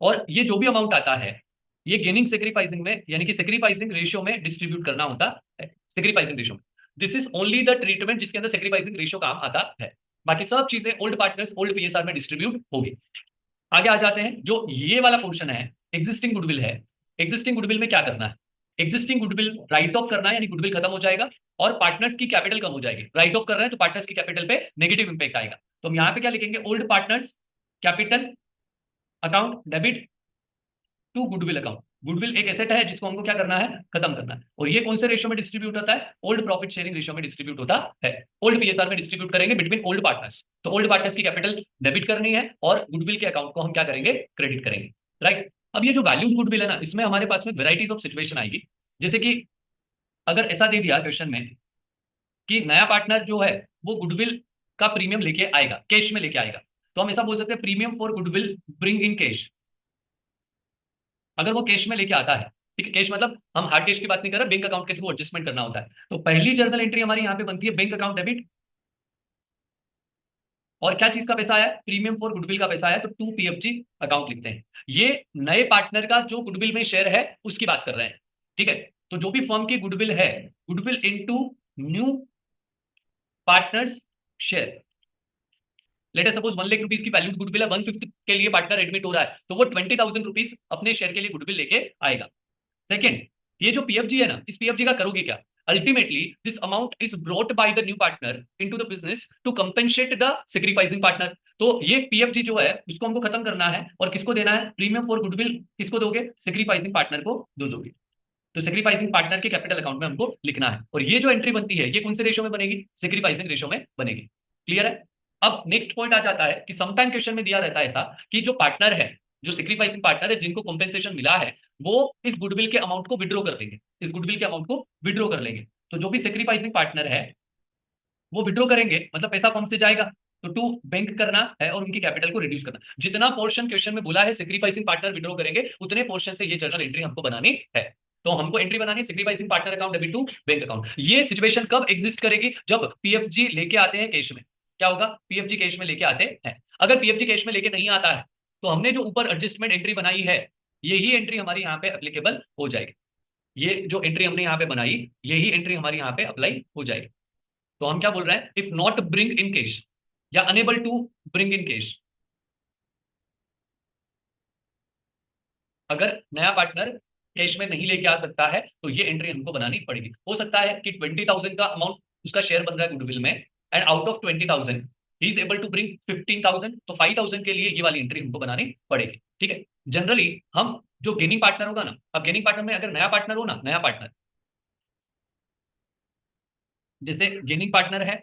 और ये जो भी अमाउंट आता है ये गेनिंग सेक्रीफाइसिंग में यानी कि सेक्रीफाइसिंग रेशियो में डिस्ट्रीब्यूट करना होता है, सेक्रीफाइसिंग रेशियो में। This is only the treatment जिसके अंदर सेक्रीफाइसिंग रेशियो काम आता है, बाकी सब चीजें ओल्ड पार्टनर्स ओल्ड पीएसआर में डिस्ट्रीब्यूट होगी। आगे आ जाते हैं, जो ये वाला पोर्शन है एग्जिस्टिंग गुडविल है। एग्जिस्टिंग गुडविल में क्या करना है, एग्जिस्टिंग गुडविल राइट ऑफ करना है यानी गुडविल खत्म हो जाएगा और पार्टनर्स की कैपिटल कम हो जाएगी। राइट ऑफ कर रहे हैं तो पार्टनर्स की कैपिटल पे नेगेटिव इंपैक्ट आएगा। तो हम यहां पे क्या लिखेंगे, old partners capital account debit to goodwill account. Goodwill एक एसेट है जिसको हमको क्या करना है, खत्म करना है। और ये कौन से रेशियो में डिस्ट्रीब्यूट होता है, ओल्ड प्रॉफिट शेयरिंग रेशियो में डिस्ट्रीब्यूट होता है। ओल्ड पीएसआर में डिस्ट्रीब्यूट करेंगे बिटवीन ओल्ड पार्टनर्स। तो ओल्ड पार्टनर्स की कैपिटल डेबिट करनी है और गुडविल के अकाउंट को हम क्या करेंगे, क्रेडिट करेंगे, राइट। अब ये जो वैल्यूड गुडविल है ना इसमें हमारे पास में वेराइटीज ऑफ सिचुएशन आएगी। जैसे कि अगर ऐसा दे दिया क्वेश्चन में कि नया पार्टनर जो है वो गुडविल का प्रीमियम लेके आएगा, कैश में लेके आएगा, तो हम ऐसा बोल सकते हैं premium for goodwill bring in cash. अगर वो कैश में लेके आता है, ठीक है, कैश मतलब हम हार्ड कैश की बात नहीं कर रहे, बैंक अकाउंट के थ्रू एडजस्टमेंट करना होता है। तो पहली जर्नल एंट्री हमारी यहाँ पे बनती है बैंक अकाउंट डेबिट। और क्या चीज का पैसा आया, प्रीमियम फॉर गुडविल का पैसा आया, तो टू पीएफजी अकाउंट लिखते हैं। ये नए पार्टनर का जो गुडविल में शेयर है उसकी बात कर रहे हैं, ठीक है। तो जो भी फर्म की गुडविल है, goodwill into new partners share. Late us suppose 1 lakh rupees की वैल्यूड गुडविल है, 1/5 के लिए पार्टनर एडमिट हो रहा है तो वो 20,000 रुपीज अपने शेयर के लिए गुडविल लेके आएगा। सेकेंड, ये जो पीएफजी है ना, इस पीएफजी का करोगे क्या, ultimately this amount is brought by the new partner into the business to compensate the sacrificing partner. तो ये पीएफजी जो है उसको हमको खत्म करना है और किसको देना है, प्रीमियम फॉर गुडविल किसको दोगे, सेक्रीफाइसिंग पार्टनर को दोगे। तो सेक्रीफाइसिंग पार्टनर के कैपिटल अकाउंट में हमको लिखना है। और ये जो एंट्री बनती है ये कौन से रेशियो में बनेगी, सेक्रीफाइसिंग रेशियो में बनेगी। क्लियर है। अब नेक्स्ट पॉइंट आ जाता है कि समटाइम क्वेश्चन में दिया रहता है ऐसा कि जो पार्टनर है, जो सेक्रीफाइसिंग पार्टनर है, जिनको कॉम्पेंसेशन मिला है, वो इस गुडविल के अमाउंट को विड्रॉ कर लेंगे, इस गुडविल के अमाउंट को विड्रॉ कर लेंगे। तो जो भी सेक्रीफाइसिंग पार्टनर है वो विड्रॉ करेंगे मतलब पैसा फर्म से जाएगा, तो टू बैंक करना है और उनकी कैपिटल को रिड्यूस करना। जितना पोर्शन क्वेश्चन में बोला है सेक्रीफाइसिंग पार्टनर विड्रॉ करेंगे उतने पोर्शन से ये जर्नल एंट्री हमको बनानी है। तो हमको एंट्री बनानी है sacrificing partner account debit to bank account. ये सिचुएशन कब एग्जिस्ट करेगी, जब पीएफजी लेके आते हैं कैश में। क्या होगा, पीएफजी कैश में लेके आते हैं। अगर पीएफजी कैश में लेके नहीं आता है तो हमने जो ऊपर एडजस्टमेंट एंट्री बनाई है यही एंट्री हमारी यहाँ पे अप्लीकेबल हो जाएगी। ये जो एंट्री हमने यहाँ पे बनाई यही एंट्री हमारी यहाँ पे अप्लाई हो जाएगी। तो हम क्या बोल रहे हैं, if not bring in cash या unable to bring in cash, अगर नया पार्टनर कैश में नहीं लेके आ सकता है तो ये एंट्री हमको बनानी पड़ेगी। हो सकता है कि 20,000 का अमाउंट उसका शेयर बन रहा है गुडविल में and out of 20,000 he is able to bring 15,000, तो 5,000 के लिए ये वाली एंट्री हमको बनानी पड़ेगी, ठीक है। जनरली हम जो गेनिंग पार्टनर होगा ना, अब गेनिंग पार्टनर में अगर नया पार्टनर हो ना, नया पार्टनर जैसे गेनिंग पार्टनर है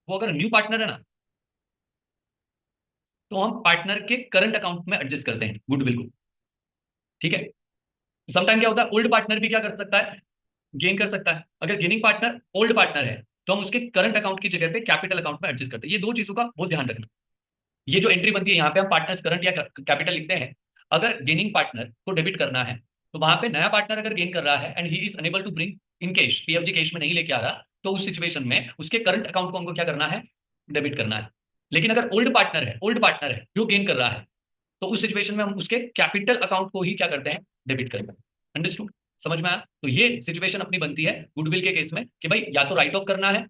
वो अगर न्यू पार्टनर है ना तो हम पार्टनर के करंट अकाउंट में एडजस्ट करते हैं गुडविल को, ठीक है। समटाइम क्या होता है, ओल्ड पार्टनर भी क्या कर सकता है, गेन कर सकता है। अगर गेनिंग पार्टनर ओल्ड पार्टनर है तो हम उसके करंट अकाउंट की जगह पे कैपिटल अकाउंट में एडजस्ट करते हैं। ये दो चीजों का बहुत ध्यान रखना। ये जो एंट्री बनती है यहाँ पे हम पार्टनर्स करंट या कैपिटल लिखते हैं। अगर गेनिंग पार्टनर को डेबिट करना है तो वहां पे नया पार्टनर अगर गेन कर रहा है and he is unable to bring in cash, PFG cash में नहीं लेके आ रहा, तो उस सिचुएशन में उसके करंट अकाउंट को हमको क्या करना है, डेबिट करना है। लेकिन अगर ओल्ड पार्टनर है जो गेन कर रहा है, तो उस सिचुएशन में हम उसके कैपिटल अकाउंट को ही क्या करते हैं, डेबिट करते हैं। अंडरस्टूड, समझ में आया? तो ये सिचुएशन अपनी बनती है गुडविल के केस में कि भाई या तो राइट ऑफ करना है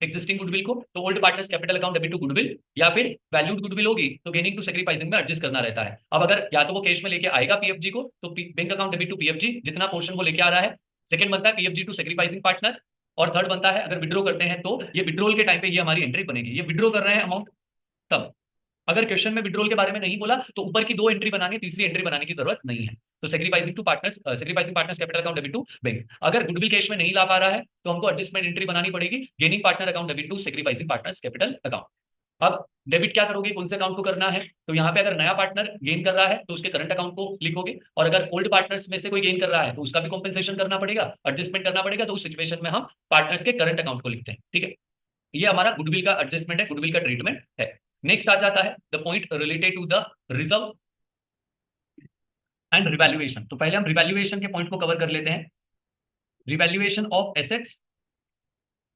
एक्जिस्टिंग गुडविल को, तो old partners capital account debit to goodwill, या फिर वैल्यूड गुडविल होगी तो गेनिंग टू सेक्रीफाइसिंग में एडजस्ट करना रहता है। अब अगर या तो वो कैश में लेके आएगा पीएफजी को, तो bank account debit to PFG, जितना पोर्शन वो लेके आ रहा है। सेकंड बनता है पीएफजी टू सेक्रीफाइसिंग पार्टनर, और थर्ड बनता है अगर विड्रॉ करते हैं तो ये विड्रॉल के टाइम पे ये हमारी एंट्री बनेगी, ये विड्रॉ कर रहे हैं अमाउंट तब। अगर क्वेश्चन में विड्रॉल के बारे में नहीं बोला तो ऊपर की 2 एंट्री बनानी, तीसरी एंट्री बनाने की जरूरत नहीं है। तो sacrificing partners capital account debit to bank. अगर गुडविल कैश में नहीं ला पा रहा है तो हमको एडजस्टमेंट एंट्री बनानी पड़ेगी, gaining partner account debit to sacrificing partners capital account. अब डेबिट क्या करोगे, कौन से अकाउंट को करना है, तो यहाँ पे अगर नया पार्टनर गेन कर रहा है तो उसके करंट अकाउंट को लिखोगे, और अगर ओल्ड पार्टनर्स में से कोई गेन कर रहा है तो उसका भी कॉम्पेंसेशन करना पड़ेगा, एडजस्टमेंट करना पड़ेगा, तो उस सिचुएशन में हम पार्टनर्स के करंट अकाउंट को लिखते हैं। ठीक है, ये हमारा गुडविल का एडजस्टमेंट है, गुडविल का ट्रीटमेंट है। नेक्स्ट आ जाता है the point related to the reserve and revaluation. तो पहले हम रिवैल्यूएशन के पॉइंट को कवर कर लेते हैं। Revaluation of assets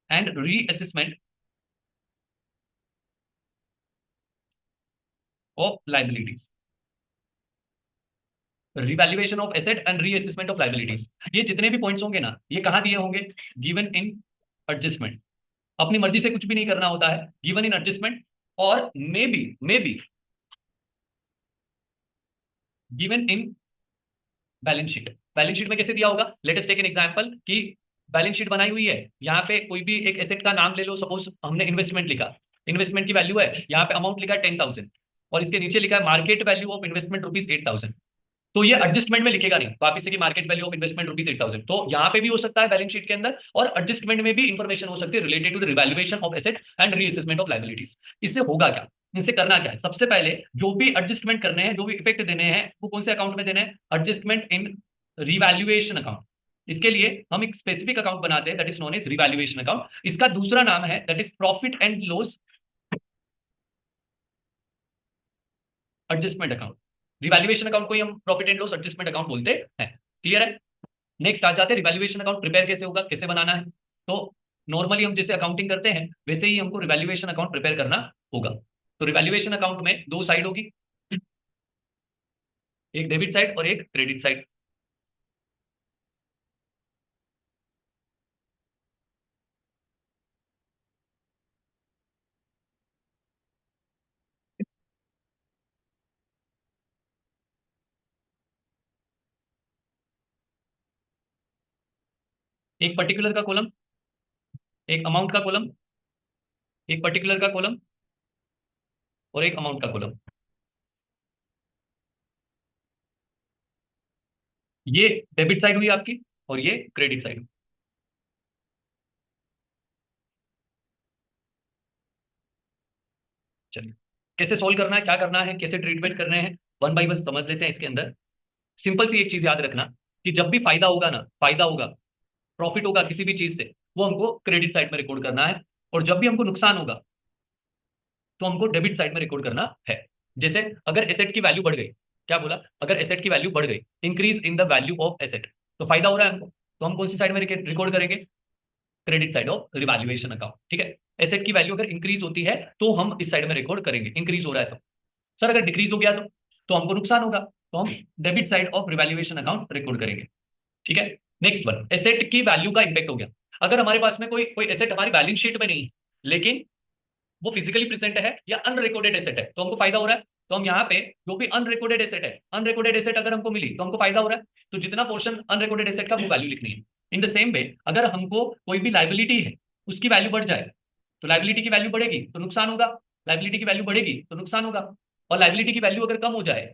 and reassessment of liabilities. Revaluation of asset and reassessment of liabilities, ये जितने भी पॉइंट्स होंगे ना, ये कहां दिए होंगे, गिवन इन एडजस्टमेंट। अपनी मर्जी से कुछ भी नहीं करना होता है, गिवन इन एडजस्टमेंट, और may be given in balance sheet. Balance sheet में कैसे दिया होगा, let us take an example कि बैलेंस शीट बनाई हुई है, यहाँ पे कोई भी एक एसेट का नाम ले लो, सपोज हमने इन्वेस्टमेंट लिखा, इन्वेस्टमेंट की वैल्यू है, यहाँ पे अमाउंट लिखा है 10,000, और इसके नीचे लिखा है market value of investment rupees 8,000। तो ये एडजस्टमेंट में लिखेगा नहीं वापिस से कि market value of investment rupees 8,000, तो यहाँ पे भी हो सकता है बैलेंस शीट के अंदर, और एडजस्टमेंट में भी इंफॉर्मेशन हो सकती है related to the revaluation of assets and reassessment of liabilities. इससे होगा क्या, इनसे करना क्या है, सबसे पहले जो भी एडजस्टमेंट करने हैं, जो भी इफेक्ट देने हैं, वो कौन से अकाउंट में देने हैं, एडजस्टमेंट इन रिवैल्यूएशन अकाउंट। इसके लिए हम एक स्पेसिफिक अकाउंट बनाते हैं that is known as revaluation account. इसका दूसरा नाम है that is profit and loss adjustment account. Revaluation account को ही हम profit and loss adjustment account बोलते हैं। क्लियर है? नेक्स्ट आ जाते हैं रिवैल्यूएशन अकाउंट प्रिपेयर कैसे होगा, कैसे बनाना है। तो नॉर्मली हम जैसे अकाउंटिंग करते हैं वैसे ही हमको रिवैल्यूएशन अकाउंट प्रिपेयर करना होगा। तो रिवैल्यूएशन अकाउंट में 2 साइड होगी, एक डेबिट साइड और एक क्रेडिट साइड। एक पर्टिकुलर का कॉलम, एक अमाउंट का कॉलम, एक पर्टिकुलर का कॉलम और एक अमाउंट का कॉलम। ये डेबिट साइड हुई आपकी और ये क्रेडिट साइड। चलिए, कैसे सोल्व करना है, क्या करना है, कैसे ट्रीटमेंट करने हैं, वन बाई वन समझ लेते हैं। इसके अंदर सिंपल सी एक चीज याद रखना कि जब भी फायदा होगा ना, फायदा होगा, प्रॉफिट होगा किसी भी चीज से, वो हमको क्रेडिट साइड में रिकॉर्ड करना है, और जब भी हमको नुकसान होगा तो हमको डेबिट साइड में रिकॉर्ड करना है। जैसे अगर एसेट की वैल्यू बढ़ गई, क्या बोला, अगर एसेट की वैल्यू बढ़ गई, increase in the value of asset, तो फायदा हो रहा है हमको, तो हम कौन सी साइड में रिकॉर्ड करेंगे, credit side of revaluation account. ठीक है, एसेट की वैल्यू अगर इंक्रीज होती है तो हम इस साइड में रिकॉर्ड करेंगे, इंक्रीज हो रहा है तो। सर अगर डिक्रीज हो गया तो हमको नुकसान होगा, तो हम debit side of revaluation account record करेंगे। ठीक है, नेक्स्ट वन, एसेट की वैल्यू का इंपैक्ट हो गया। अगर हमारे पास में कोई कोई एसेट हमारी बैलेंस शीट में नहीं है, लेकिन वो फिजिकली प्रेजेंट है या अनरिकॉर्डेड एसेट है, तो हमको फायदा हो रहा है। तो हम यहाँ पे जो भी अनरिकॉर्डेड एसेट है, अनरिकॉर्डेड एसेट अगर हमको मिली तो हमको फायदा हो रहा है, तो जितना पोर्शन अनरिकॉर्डेड एसेट का वो वैल्यू लिखनी है। इन द सेम वे अगर हमको कोई भी लाइबिलिटी है उसकी वैल्यू बढ़ जाए, तो लाइबिलिटी की वैल्यू बढ़ेगी तो नुकसान होगा, लाइबिलिटी की वैल्यू बढ़ेगी तो नुकसान होगा, और लाइबिलिटी की वैल्यू अगर कम हो जाए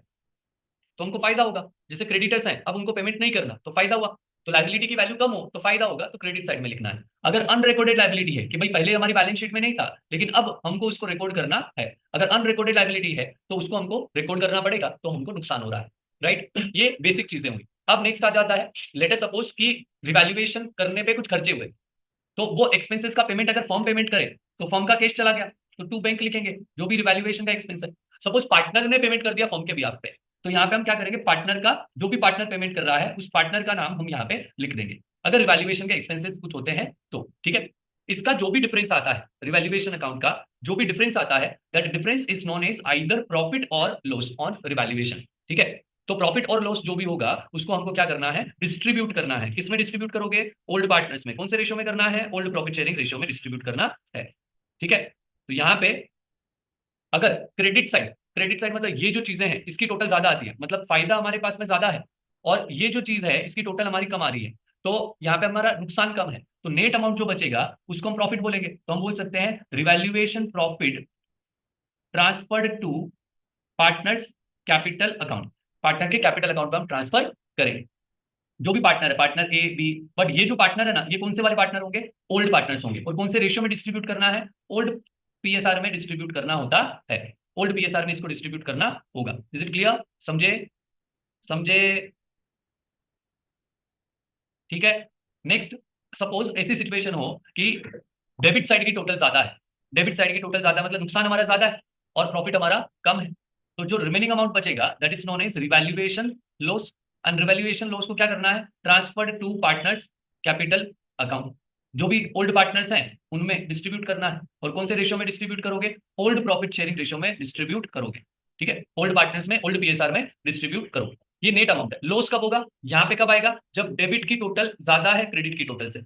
तो हमको फायदा होगा। जैसे क्रेडिटर्स हैं, अब उनको पेमेंट नहीं करना तो फायदा हुआ, तो लाइबिलिटी की वैल्यू कम हो तो फायदा होगा, तो क्रेडिट साइड में लिखना है। अगर अनरिकॉर्डेड लाइबिलिटी है कि भाई पहले हमारी बैलेंस शीट में नहीं था लेकिन अब हमको उसको रिकॉर्ड करना है, अगर अनरिकॉर्डेड लाइबिलिटी है तो उसको हमको रिकॉर्ड करना पड़ेगा, तो हमको नुकसान हो रहा है। राइट, ये बेसिक चीजें हुई। अब नेक्स्ट आ जाता है, लेट अस सपोज कि रिवैल्यूएशन करने पे कुछ खर्चे हुए, तो वो एक्सपेंसेस का पेमेंट अगर फर्म पेमेंट करे तो फर्म का केस चला गया, तो टू बैंक लिखेंगे जो भी रिवैल्यूएशन का एक्सपेंस है। सपोज पार्टनर ने पेमेंट कर दिया फर्म के बिहाफ पे, तो यहाँ पे हम क्या करेंगे, पार्टनर का, जो भी पार्टनर पेमेंट कर रहा है उस पार्टनर का नाम हम यहाँ पे लिख देंगे, अगर रिवैल्यूएशन के एक्सपेंसेस कुछ होते हैं तो। ठीक है, इसका जो भी डिफरेंस आता है रिवैल्यूएशन अकाउंट का, जो भी डिफरेंस आता है, that difference is known as either profit और लॉस ऑन रिवैल्यूएशन। ठीक है, तो प्रॉफिट और लॉस जो भी होगा उसको हमको क्या करना है, डिस्ट्रीब्यूट करना है। किसमें डिस्ट्रीब्यूट करोगे, ओल्ड पार्टनर्स में। कौन से रेशियो में करना है, ओल्ड प्रॉफिट शेयरिंग रेशियो में डिस्ट्रीब्यूट करना है। ठीक है, तो यहाँ पे अगर क्रेडिट साइड मतलब ये जो चीजें हैं इसकी टोटल ज्यादा आती है, मतलब फायदा हमारे पास में ज्यादा है, और ये जो चीज है इसकी टोटल हमारी कम आ रही है, तो यहाँ पे हमारा नुकसान कम है, तो नेट अमाउंट जो बचेगा उसको हम प्रॉफिट बोलेंगे। तो हम बोल सकते हैं revaluation profit transferred to partners capital account. Partner के कैपिटल अकाउंट में हम ट्रांसफर करेंगे। जो भी पार्टनर है, पार्टनर ए बी, बट ये जो पार्टनर है ना, ये कौन से वाले पार्टनर होंगे, ओल्ड पार्टनर्स होंगे। और कौन से रेशियो में डिस्ट्रीब्यूट करना है, ओल्ड पीएसआर में डिस्ट्रीब्यूट करना होता है। ओल्ड पीएसआर में इसको डिस्ट्रीब्यूट करना होगा। इज इट क्लियर, समझे समझे। ठीक है, नेक्स्ट, सपोज ऐसी सिचुएशन हो कि डेबिट साइड की टोटल ज्यादा है, डेबिट साइड की टोटल ज्यादा मतलब नुकसान हमारा ज्यादा है और प्रॉफिट हमारा कम है, तो जो रिमेनिंग अमाउंट बचेगा that is known as revaluation loss. And revaluation loss को क्या करना है, transferred to partners capital account. जो भी ओल्ड पार्टनर्स हैं उनमें डिस्ट्रीब्यूट करना है। और कौन से रेशियो में डिस्ट्रीब्यूट करोगे, ओल्ड प्रॉफिट शेयरिंग रेशियो में डिस्ट्रीब्यूट करोगे। ठीक है, ओल्ड पार्टनर्स में, ओल्ड पीएसआर में डिस्ट्रीब्यूट करोगे। ये नेट अमाउंट है। लॉस कब होगा, यहाँ पे कब आएगा, जब डेबिट की टोटल ज्यादा है क्रेडिट की टोटल से।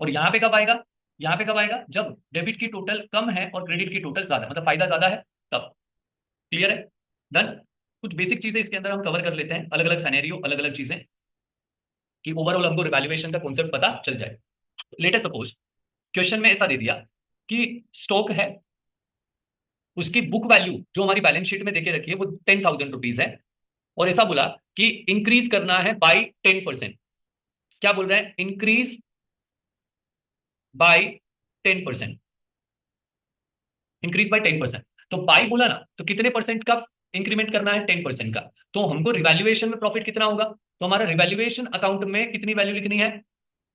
और यहाँ पे कब आएगा, यहाँ पे कब आएगा, जब डेबिट की टोटल कम है और क्रेडिट की टोटल ज्यादा, मतलब फायदा ज्यादा है तब। क्लियर है, डन। कुछ बेसिक चीजें इसके अंदर हम कवर कर लेते हैं, अलग अलग सिनेरियो, अलग अलग चीजें, कि ओवरऑल हमको रिवैल्यूएशन का कॉन्सेप्ट पता चल जाए। लेटेस्ट सपोज क्वेश्चन में ऐसा दे दिया कि स्टॉक है, उसकी बुक वैल्यू जो हमारी बैलेंस शीट में देके रखी है वो 10,000 रुपीज है, और ऐसा बोला कि इंक्रीज करना है बाई 10%। क्या बोल रहे हैं, इंक्रीज बाई 10%, इंक्रीज बाई 10%। तो बाई बोला ना, तो कितने परसेंट का इंक्रीमेंट करना है, 10% का। तो हमको रिवैल्यूएशन में प्रॉफिट कितना होगा, तो हमारा रिवैल्यूएशन अकाउंट में कितनी वैल्यू लिखनी है,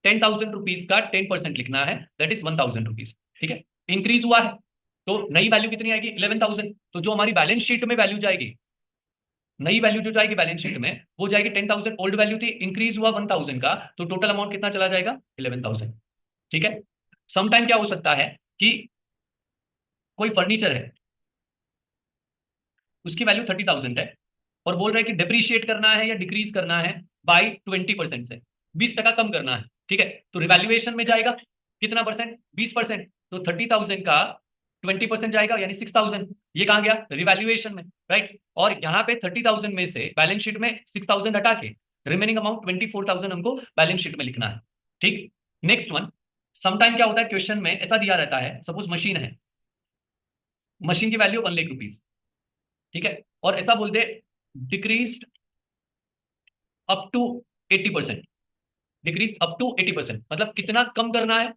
10,000 रुपीज का 10% लिखना है, दैट इज 1,000 रुपीज। ठीक है, इंक्रीज हुआ है तो नई वैल्यू कितनी आएगी, 11,000। तो जो हमारी बैलेंस शीट में वैल्यू जाएगी, नई वैल्यू जो जाएगी बैलेंस शीट में वो जाएगी 10,000। ओल्ड वैल्यू थी, इंक्रीज हुआ 1,000 का, तो टोटल अमाउंट कितना चला जाएगा, 11,000। ठीक है, समटाइम क्या हो सकता है कि कोई फर्नीचर है, उसकी वैल्यू 30,000 है, और बोल रहा है कि डिप्रीशिएट करना है या डिक्रीज करना है बाई 20% से, 20% कम करना है। ठीक है, तो रिवैल्यूएशन में जाएगा कितना परसेंट, 20%। तो 30,000 का 20% जाएगा यानी 6,000। ये कहाँ गया, रिवैल्यूएशन में, राइट। और यहाँ पे 30,000 में से बैलेंस शीट में 6,000 हटा के रिमेनिंग अमाउंट 24,000 हमको बैलेंस शीट में लिखना है। ठीक, नेक्स्ट वन, समटाइम क्या होता है क्वेश्चन में ऐसा दिया रहता है, सपोज मशीन है, मशीन की वैल्यू 1,00,000 रुपीज। ठीक है, और ऐसा बोल दे decrease up to 80%, decrease up to 80%, मतलब कितना कम करना है,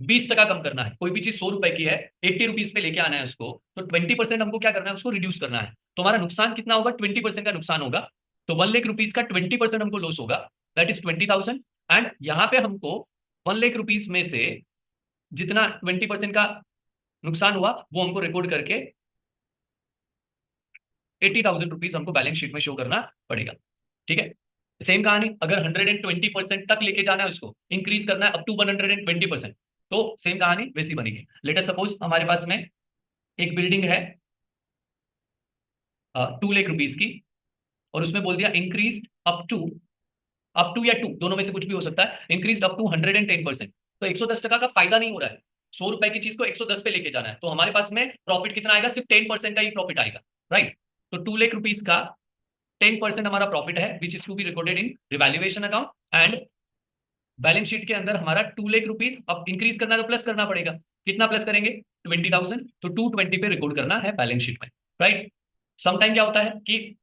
20% कम करना है। कोई भी चीज 100 रुपए की है, 80 रुपीज पे लेके आना है उसको, तो 20% हमको क्या करना है, उसको रिड्यूस करना है। तो हमारा नुकसान कितना होगा, 20% का नुकसान होगा। तो 1,00,000 रुपीज का 20% हमको लॉस होगा, दैट इज 20,000। एंड यहाँ पे हमको 1,00,000 रुपीज में से जितना 20% का नुकसान हुआ वो हमको रिकॉर्ड करके 80,000 रुपीज हमको बैलेंस शीट में शो करना पड़ेगा। ठीक है, सेम कहानी, अगर 120% तक लेके जाना है उसको, इंक्रीज करना है अप टू 120%, तो सेम कहानी वैसी बनेगी। लेटर सपोज हमारे पास में एक बिल्डिंग है 2,00,000 रुपीज की, और उसमें बोल दिया इंक्रीज अप टू या टू, दोनों में से कुछ भी हो सकता है, इंक्रीज अप टू 110%। तो 110% का फायदा नहीं हो रहा है, 100 रुपए की चीज को 110 पे लेके जाना है, तो हमारे पास में प्रॉफिट कितना आएगा, सिर्फ 10% का ही प्रॉफिट आएगा, राइट। तो 2,00,000 रुपीज का 10% हमारा प्रॉफिट है, which is to be recorded in revaluation account. And balance sheet के अंदर हमारा 2,00,000 रुपीज, अब इंक्रीज करना है तो प्लस करना पड़ेगा, कितना प्लस करेंगे, 20,000, तो 220 पे रिकॉर्ड करना है बैलेंस शीट में, राइट। समटाइम क्या होता है कि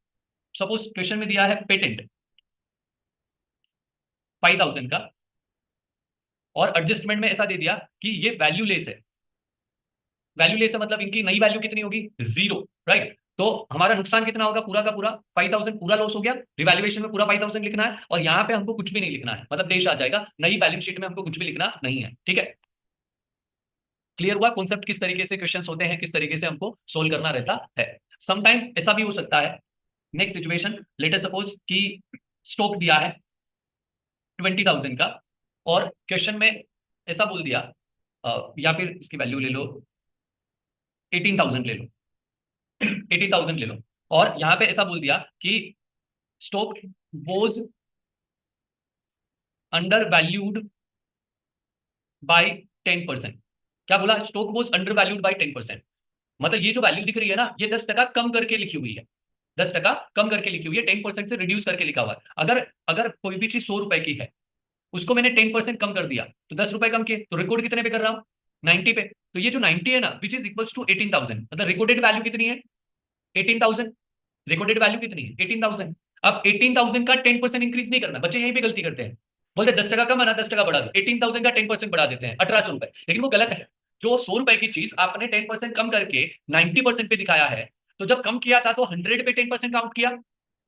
सपोज क्वेश्चन में दिया है पेटेंट 5,000 का, और एडजस्टमेंट में ऐसा दे दिया कि ये वैल्यू लेस है, वैल्यू लेस है मतलब इनकी नई वैल्यू कितनी होगी, 0, राइट। तो हमारा नुकसान कितना होगा, पूरा का पूरा 5,000 पूरा लॉस हो गया, रिवैल्यूएशन में पूरा 5,000 लिखना है, और यहाँ पे हमको कुछ भी नहीं लिखना है, मतलब देश आ जाएगा, नई बैलेंस शीट में हमको कुछ भी लिखना नहीं है। ठीक है, क्लियर हुआ कॉन्सेप्ट, किस तरीके से क्वेश्चंस होते हैं, किस तरीके से हमको सोल्व करना रहता है। समटाइम ऐसा भी हो सकता है, नेक्स्ट सिचुएशन, लेटर सपोज कि स्टॉक दिया है 20,000 का, और क्वेश्चन में ऐसा बोल दिया या फिर इसकी वैल्यू ले लो 18,000 ले लो 18,000 ले लो, और यहाँ पे ऐसा बोल दिया कि stock was under valued bye 10%। क्या बोला? Stock was under valued bye 10%। मतलब ये जो वैल्यू दिख रही है ना, ये 10% कम करके लिखी हुई है, 10% कम करके लिखी हुई है, 10% से रिड्यूस करके लिखा हुआ है। अगर अगर कोई भी चीज 100 रुपए की है, उसको मैंने 10% कम कर दिया, तो 10 रुपए कम किए, तो रिकॉर्ड कितने पे कर रहा हूँ? 90 पे। तो ये जो 90 है ना, विच इज इक्वल्स टू 18,000, मतलब रिकॉर्डेड वैल्यू कितनी है? 18,000। रिकॉर्डेड वैल्यू कितनी है? 18,000। अब 18,000 का 10% इंक्रीज नहीं करना, बच्चे यहीं पे गलती करते हैं, बोलते 10% कम है ना, 10% बढ़ा दो, 18,000 का 10% बढ़ा देते हैं 1,800 रुपए, लेकिन वो गलत है। जो 100 रुपए की चीज आपने 10% कम करके 90% पे दिखाया है, तो जब कम किया था तो 100 पे 10% काउंट किया।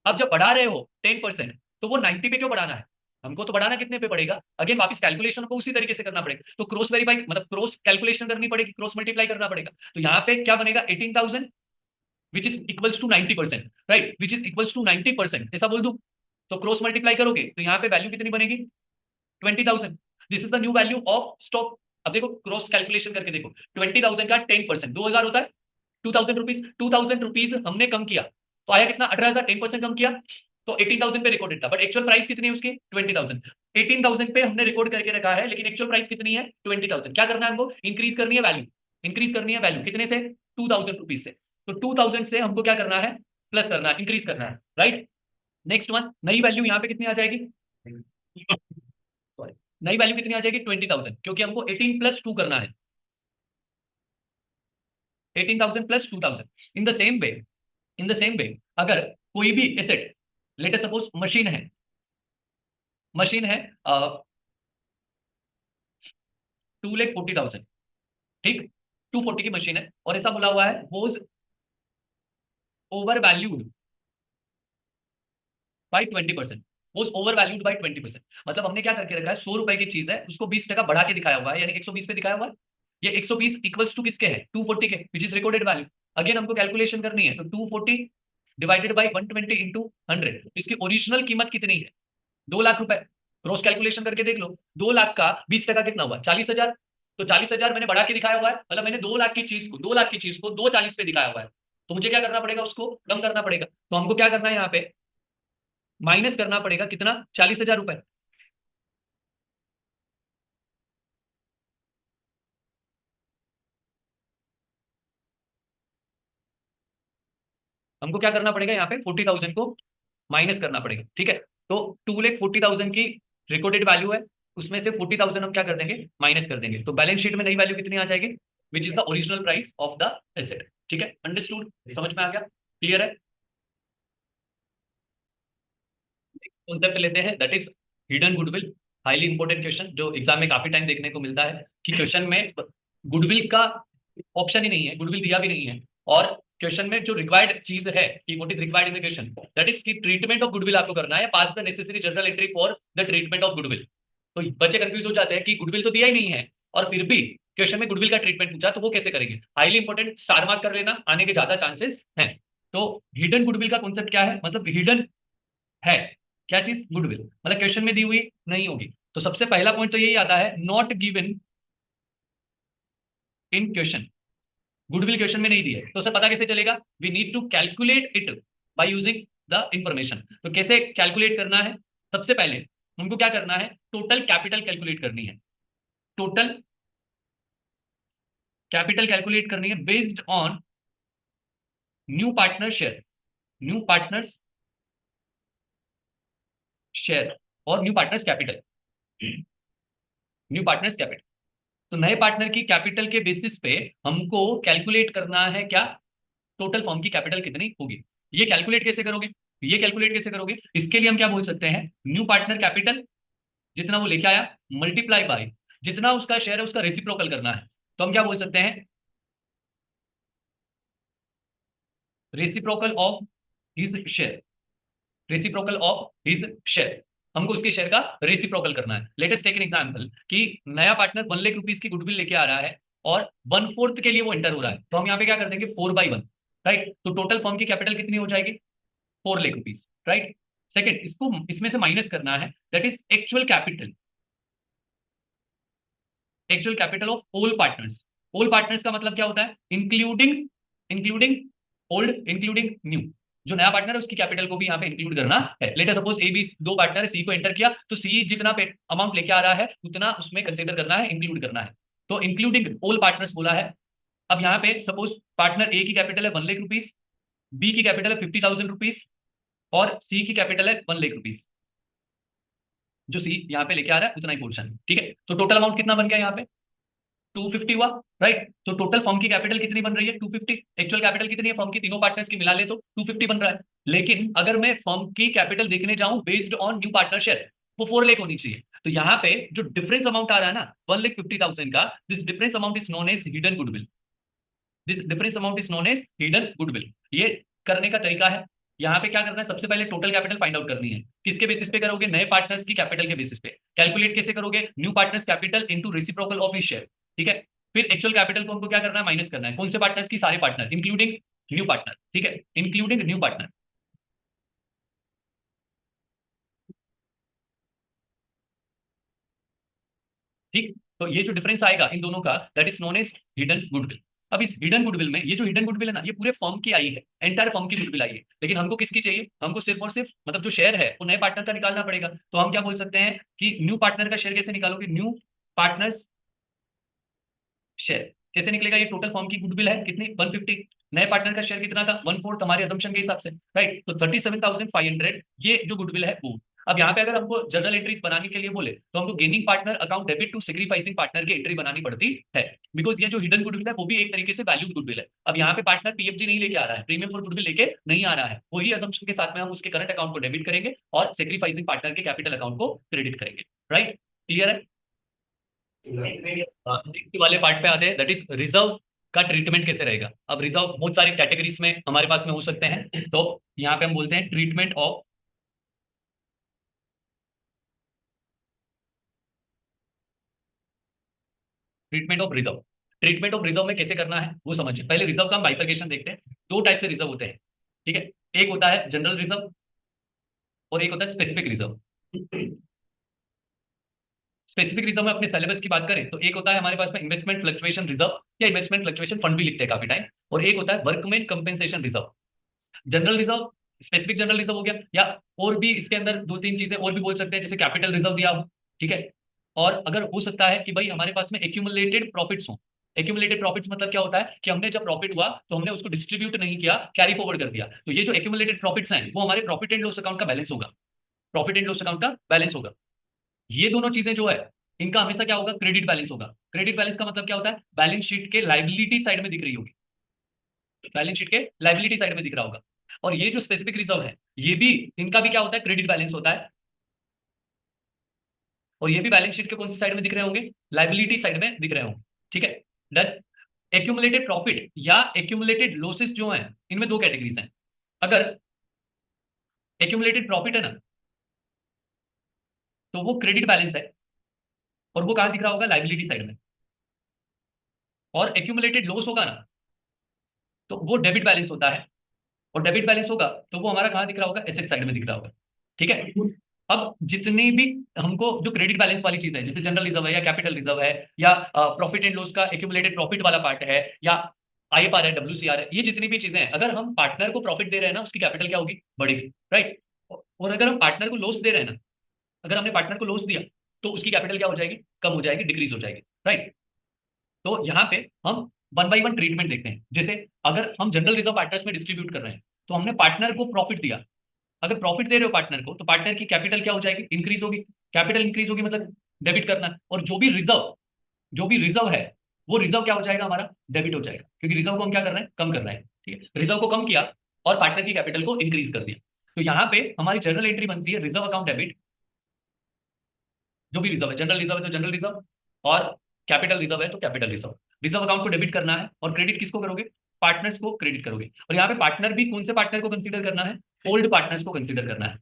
अब जब बढ़ा रहे हो 10%, तो वो 90 पे क्यों बढ़ाना है? हमको तो बढ़ाना कितने पे पड़ेगा? अगेन वापस कैलकुलेशन को उसी तरीके से करना पड़ेगा, तो क्रॉस वेरीफाई मतलब क्रॉस कैलकुलेशन करनी पड़ेगी, क्रॉस मल्टीप्लाई करना पड़ेगा। तो यहाँ पे क्या बनेगा? 18,000 which is equals to 90%, right, which is equals to 90%, ऐसा बोल दूं? तो क्रॉस मल्टीप्लाई करोगे तो यहाँ पे वैल्यू कितनी बनेगी? 20,000। This is the new value of stock. अब देखो क्रॉस कैलकुलेशन करके देखो, 20,000 का 10% 2,000 होता है, 2,000 रुपीज, 2,000 रुपीज हमने कम किया, तो आया कितना? 18,000। 10% कम किया तो 18,000 पे रिकॉर्डेड था, बट एक्चुअल प्राइस कितनी है उसकी? 20,000। 18,000 पे हमने रिकॉर्ड करके रखा है, लेकिन एक्चुअल प्राइस कितनी है? 20,000। क्या करना है हमको? इंक्रीज करनी है वैल्यू, इंक्रीज करनी है वैल्यू कितने से? 2,000 रुपीज से। तो 2,000 से हमको क्या करना है? प्लस करना है, इंक्रीज करना है, राइट। नेक्स्ट वन, नई वैल्यू यहाँ पे कितनी आ जाएगी? सॉरी, नई वैल्यू कितनी आ जाएगी? 20,000, क्योंकि हमको 18 प्लस 2 करना है, 18,000 plus 2,000। In the same way, in the same वे, अगर कोई भी asset, late us suppose machine है, मशीन है 2,40,000, ठीक, 240 की मशीन है, और ऐसा बोला हुआ है was over valued by 20%, was over valued by 20%। मतलब हमने क्या करके रखा है? 100 रुपए की चीज है, उसको 20% बढ़ा के दिखाया हुआ है, यानी 120 पे दिखाया हुआ है। ये 120 इक्वल्स टू किसके है? 240 के, which is recorded value. Again हमको कैलकुलेशन करनी है, तो 240 डिवाइडेड बाई 120 इंटू 100, इसकी ओरिजिनल कीमत कितनी है? 2 लाख रुपए। क्रॉस कैलकुलेशन करके देख लो, 2 लाख का 20% कितना हुआ? 40,000। तो 40,000 मैंने बढ़ा के दिखाया हुआ है, मतलब मैंने 2 लाख की चीज को, 2 लाख की चीज को 240 पे दिखाया हुआ है, तो मुझे क्या करना पड़ेगा? उसको कम करना पड़ेगा। तो हमको क्या करना है यहाँ पे? माइनस करना पड़ेगा कितना? 40,000 रुपए। हमको क्या करना पड़ेगा यहाँ पे? 40,000 को माइनस करना पड़ेगा, ठीक है। तो 2,40,000 की रिकॉर्डेड वैल्यू है, उसमें से 40,000 हम क्या कर देंगे? माइनस कर देंगे, तो बैलेंस शीट में नई वैल्यू कितनी आ जाएगी? Which is the original price of the asset. ठीक है, अंडरस्टूड, समझ में आ गया, क्लियर है। कॉन्सेप्ट लेते हैं, that is hidden goodwill. Highly important question, जो एग्जाम में काफी टाइम देखने को मिलता है कि क्वेश्चन में गुडविल का ऑप्शन ही नहीं है, गुडविल दिया भी नहीं है, और क्वेश्चन में जो रिक्वायर्ड चीज है कि what is required in the question, that is कि ट्रीटमेंट ऑफ गुडविल आपको करना है, pass the necessary journal entry for the treatment of goodwill. तो बच्चे कंफ्यूज हो जाते हैं कि गुडविल तो दिया ही नहीं है, और फिर भी क्वेश्चन में गुडविल का ट्रीटमेंट पूछा, तो वो कैसे करेंगे? हाईली इंपॉर्टेंट, स्टार मार्क कर लेना, आने के ज्यादा चांसेस हैं। तो हिडन गुडविल का कॉन्सेप्ट क्या है? मतलब हिडन है क्या चीज? गुडविल, मतलब क्वेश्चन में दी हुई नहीं होगी। तो सबसे पहला पॉइंट तो यही आता है, not given in question. Goodwill question में नहीं दी है, तो उसे पता कैसे चलेगा? We need to calculate it by using the information. तो कैसे कैलकुलेट करना है? सबसे पहले हमको क्या करना है? टोटल कैपिटल कैलकुलेट करनी है, टोटल कैपिटल कैलकुलेट करनी है based on new partner share, new partners share और new partners capital, new partners capital. तो नए पार्टनर की कैपिटल के बेसिस पे हमको कैलकुलेट करना है क्या? टोटल फर्म की कैपिटल कितनी होगी। ये कैलकुलेट कैसे करोगे? ये कैलकुलेट कैसे करोगे? इसके लिए हम क्या बोल सकते हैं? न्यू पार्टनर कैपिटल जितना वो लेके आया, मल्टीप्लाई बाय जितना उसका शेयर है, उसका रेसिप्रोकल करना है। तो हम क्या बोल सकते हैं? Reciprocal of his share, reciprocal of his share, हमको उसके शेयर का रेसिप्रोकल करना है। लेटेस्ट टेक एन एग्जांपल कि नया पार्टनर 1 लाख रुपीज की गुडविल लेके आ रहा है, और 1/4 के लिए वो एंटर हो रहा है, तो हम यहाँ पे क्या कर देंगे? 4/1, राइट। तो टोटल फर्म की कैपिटल कितनी हो जाएगी? 4 लाख रुपीज, राइट। सेकंड, इसको इसमें से माइनस करना है, that is actual capital, actual capital of all partners. All partners का मतलब क्या होता है? Including, including old, including new. जो नया पार्टनर है उसकी कैपिटल को भी यहाँ पे इंक्लूड करना है। Let us suppose A B दो पार्टनर है, सी को एंटर किया तो सी जितना अमाउंट लेके आ रहा है उतना उसमें कंसिडर करना है, इंक्लूड करना है। तो इंक्लूडिंग ऑल पार्टनर्स बोला है। अब यहाँ पे सपोज पार्टनर ए की कैपिटल है 1 लाख रुपीज, बी की कैपिटल है 50,000 रुपीज और सी की कैपिटल है 1 लाख रुपीज। जो सी यहाँ पे लेके आ रहा है उतना ही पोर्शन, ठीक है। तो टोटल अमाउंट कितना बन गया यहाँ पे? 250 हुआ, राइट। तो टोटल फर्म की कैपिटल कितनी बन रही है? 250। एक्चुअल कैपिटल कितनी है फर्म की? तीनों पार्टनर्स की मिला ले तो 250 बन रहा है। लेकिन अगर मैं फर्म की कैपिटल देखने जाऊं based on new partner share, वो 4 लाख होनी चाहिए। तो यहाँ पे जो डिफरेंस अमाउंट आ रहा है ना 1,50,000 का, this difference amount is known as hidden goodwill. This difference amount is known as hidden goodwill. ये करने का तरीका है। यहाँ पे क्या करना है? सबसे पहले टोटल कैपिटल फाइंड आउट करनी है। किसके बेसिस पे करोगे? नए पार्टनर्स की कैपिटल के बेसिस पे। कैलकुलेट कैसे करोगे? New partners capital into reciprocal of his share, ठीक है। फिर एक्चुअल कैपिटल को हमको क्या करना है? माइनस करना है। कौन से पार्टनर्स की? सारे पार्टनर इंक्लूडिंग न्यू पार्टनर, ठीक है, इंक्लूडिंग न्यू पार्टनर, ठीक। तो ये जो डिफरेंस आएगा इन दोनों का, that is known as hidden goodwill. अब इस हिडन गुडविल में, ये जो हिडन गुडविल है ना, ये पूरे फर्म की आई है, एंटायर फर्म की गुडविल आई है। लेकिन हमको किसकी चाहिए? हमको सिर्फ और सिर्फ मतलब जो शेयर है वो नए पार्टनर का निकालना पड़ेगा। तो हम क्या बोल सकते हैं कि न्यू पार्टनर का शेयर कैसे निकालोगे? न्यू पार्टनर्स शेयर कैसे निकलेगा? ये टोटल फर्म की गुडविल है कितनी? 150। नए पार्टनर का शेयर कितना था? 1/4 हमारे असम्पशन के हिसाब से, राइट। तो 37,500 ये जो गुडविल है वो। अब यहाँ पे अगर हमको जर्नल एंट्रीज बनाने के लिए बोले तो हमको gaining partner account debit to sacrificing partner की एंट्री बनानी पड़ती है। बिकॉज ये जो हिडन गुडविल है वो भी एक तरीके से वैल्यूड गुडविल है। अब यहाँ पे पार्टनर पीएफजी नहीं लेके आ रहा है, प्रीमियम फॉर गुडविल लेके नहीं आ रहा है। वही असम्पशन के साथ में हम उसके करंट अकाउंट को डेबिट करेंगे और सेक्रीफाइसिंग पार्टनर के कैपिटल अकाउंट को क्रेडिट करेंगे, राइट। क्लियर है? नेक्स्ट वाले पार्ट पे आते हैं, दैट इज रिजर्व का ट्रीटमेंट कैसे रहेगा। अब रिजर्व बहुत सारी कैटेगरीज में हमारे पास में हो सकते हैं। तो यहाँ पे हम बोलते हैं treatment of, treatment of reserve. Treatment of reserve में कैसे करना है वो समझिए। पहले रिजर्व का हम बाइफरकेशन देखते हैं। दो टाइप से रिजर्व होते हैं, ठीक है। एक होता है जनरल रिजर्व और एक होता है स्पेसिफिक रिजर्व। स्पेसिफिक रिजर्व में अपने सिलेबस की बात करें तो एक होता है हमारे पास में इन्वेस्टमेंट फ्लक्चुएशन रिजर्व, या इन्वेस्टमेंट फ्लक्चुएशन फंड भी लिखते हैं काफी टाइम, और एक होता है workman compensation reserve. General reserve, specific general reserve हो गया, या और भी इसके अंदर दो तीन चीजें और भी बोल सकते हैं, जैसे कैपिटल रिजर्व दिया हो, ठीक है। और अगर हो सकता है कि भाई हमारे पास में एक्यूमुलेटेड प्रॉफिट्स हो। एक्यूमुलेटेड प्रॉफिट्स मतलब क्या होता है कि हमने जब प्रॉफिट हुआ तो हमने उसको डिस्ट्रीब्यूट नहीं किया, कैरी फॉरवर्ड कर दिया। तो ये जो एक्यूमुलेटेड प्रॉफिट्स हैं वो हमारे प्रॉफिट एंड लॉस अकाउंट का बैलेंस होगा, प्रॉफिट एंड लॉस अकाउंट का बैलेंस होगा। ये दोनों चीजें जो है इनका हमेशा क्या होगा? क्रेडिट बैलेंस होगा। क्रेडिट बैलेंस का मतलब क्या होता है? बैलेंस शीट के लाइबिलिटी साइड में दिख रही होगी, बैलेंस शीट के लाइबिलिटी साइड में दिख रहा होगा। और ये जो स्पेसिफिक रिजर्व है ये भी, इनका भी क्या होता है? क्रेडिट बैलेंस होता है। और ये भी बैलेंस शीट के कौन सी साइड में दिख रहे होंगे? लाइबिलिटी साइड में दिख रहे होंगे, ठीक है। डन। एक्यूमुलेटेड प्रॉफिट या एक्यूमुलेटेड लॉसेस जो हैं इनमें दो कैटेगरीज हैं। अगर एक्यूमुलेटेड प्रॉफिट है ना तो वो क्रेडिट बैलेंस है, और वो कहां दिख रहा होगा? लाइबिलिटी साइड में। और एक्यूमुलेटेड लॉस होगा ना तो वो डेबिट बैलेंस होता है, और डेबिट बैलेंस होगा तो वो हमारा कहां दिख रहा होगा? एसेट साइड में दिख रहा होगा, ठीक है। अब जितनी भी हमको जो क्रेडिट बैलेंस वाली चीज है, जैसे जनरल रिजर्व है या कैपिटल रिजर्व है या प्रॉफिट एंड लॉस का एक्यूमुलेटेड प्रॉफिट वाला पार्ट है या आईएफआर है, डब्ल्यूसीआर है, ये जितनी भी चीजें हैं, अगर हम पार्टनर को प्रॉफिट दे रहे हैं ना उसकी कैपिटल क्या होगी? बढ़ेगी, राइट। और अगर हम पार्टनर को लॉस दे रहे हैं ना, अगर हमने पार्टनर को लॉस दिया तो उसकी कैपिटल क्या हो जाएगी? कम हो जाएगी, डिक्रीज हो जाएगी, राइट। तो यहाँ पे हम वन बाई वन ट्रीटमेंट देखते हैं। जैसे अगर हम जनरल रिजर्व पार्टनर्स में डिस्ट्रीब्यूट कर रहे हैं तो हमने पार्टनर को प्रॉफिट दिया। अगर प्रॉफिट दे रहे हो पार्टनर को तो पार्टनर की कैपिटल क्या हो जाएगी? इंक्रीज होगी। कैपिटल इंक्रीज होगी मतलब डेबिट करना है। और जो भी रिजर्व है वो रिजर्व क्या हो जाएगा? हमारा डेबिट हो जाएगा, क्योंकि रिजर्व को हम क्या कर रहे हैं? कम कर रहे हैं, ठीक है। रिजर्व को कम किया और पार्टनर की कैपिटल को इंक्रीज कर दिया। तो यहाँ पे हमारी जनरल एंट्री बनती है रिजर्व अकाउंट डेबिट। जो भी रिजर्व है, जनरल रिजर्व है तो जनरल रिजर्व, और कैपिटल रिजर्व है तो कैपिटल रिजर्व। रिजर्व अकाउंट को डेबिट करना है और क्रेडिट किसको करोगे? पार्टनर्स को क्रेडिट करोगे। और यहाँ पे पार्टनर भी कौन से पार्टनर को कंसीडर करना है? ओल्ड पार्टनर्स को कंसीडर करना है।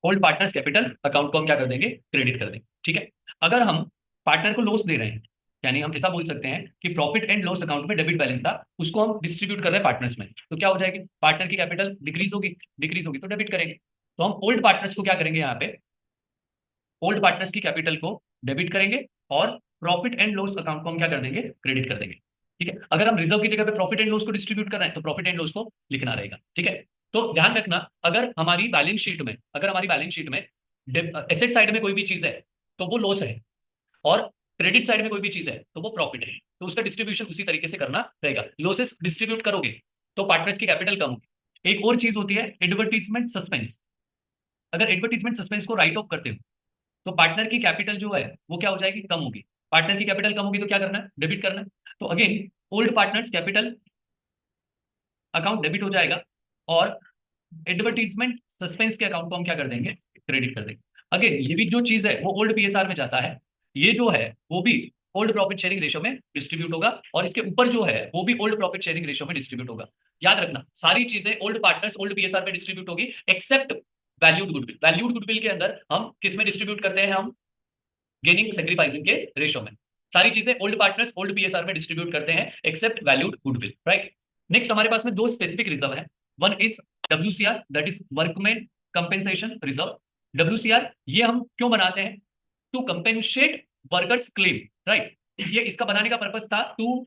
ओल्ड पार्टनर्स कैपिटल अकाउंट को हम क्या कर देंगे? क्रेडिट कर देंगे, ठीक है। अगर हम पार्टनर को लॉस दे रहे हैं, यानी हम ऐसा बोल सकते हैं कि प्रॉफिट एंड लॉस अकाउंट में डेबिट बैलेंस था, उसको हम डिस्ट्रीब्यूट कर रहे हैं पार्टनर्स में, तो क्या हो जाएगी? पार्टनर की कैपिटल डिक्रीज होगी, डिक्रीज होगी तो डेबिट करेंगे। तो हम ओल्ड पार्टनर्स को क्या करेंगे, यहाँ पे ओल्ड पार्टनर्स की कैपिटल को डेबिट करेंगे और प्रॉफिट एंड लॉस अकाउंट को हम क्या कर देंगे, क्रेडिट कर देंगे। ठीक है, अगर हम रिजर्व की जगह पे प्रॉफिट एंड लॉस को डिस्ट्रीब्यूट कर रहे हैं तो प्रॉफिट एंड लॉस को लिखना रहेगा। ठीक है, तो ध्यान रखना, अगर हमारी बैलेंस शीट में एसेट साइड में कोई भी चीज है तो वो लॉस है, और क्रेडिट साइड में कोई भी चीज है तो वो प्रॉफिट है, तो उसका डिस्ट्रीब्यूशन उसी तरीके से करना रहेगा। लॉसेस डिस्ट्रीब्यूट करोगे तो पार्टनर्स की कैपिटल कम होगी। एक और चीज होती है एडवर्टीजमेंट सस्पेंस। अगर एडवर्टीजमेंट सस्पेंस को राइट ऑफ करते हो तो पार्टनर की कैपिटल जो है वो क्या हो जाएगी, कम होगी। पार्टनर की कैपिटल कम होगी तो क्या करना है, डेबिट करना है। तो again old partners capital account debit हो जाएगा, और एडवर्टीजमेंट सस्पेंस के अकाउंट को हम क्या कर देंगे, क्रेडिट कर देंगे। अगेन ये भी जो चीज है वो ओल्ड पीएसआर में जाता है, ये जो है वो भी ओल्ड प्रॉफिट शेयरिंग रेशियो में डिस्ट्रीब्यूट होगा, और इसके ऊपर जो है वो भी ओल्ड प्रॉफिट शेयरिंग रेशियो में डिस्ट्रीब्यूट होगा। याद रखना सारी चीजें ओल्ड पार्टनर्स ओल्ड पीएसआर में डिस्ट्रीब्यूट होगी, except valued goodwill. Valued goodwill के अंदर हम किस में डिस्ट्रीब्यूट करते हैं, हम गेनिंग सेक्रीफाइसिंग के रेशियो में। सारी चीजें ओल्ड पार्टनर्स ओल्ड पीएसआर में डिस्ट्रीब्यूट करते हैं except valued goodwill, right. Next हमारे पास में दो स्पेसिफिक रिजर्व है। One is WCR, that is workman compensation reserve. WCR ये हम क्यों बनाते हैं, to compensate workers claim, right. ये इसका बनाने का पर्पस था टू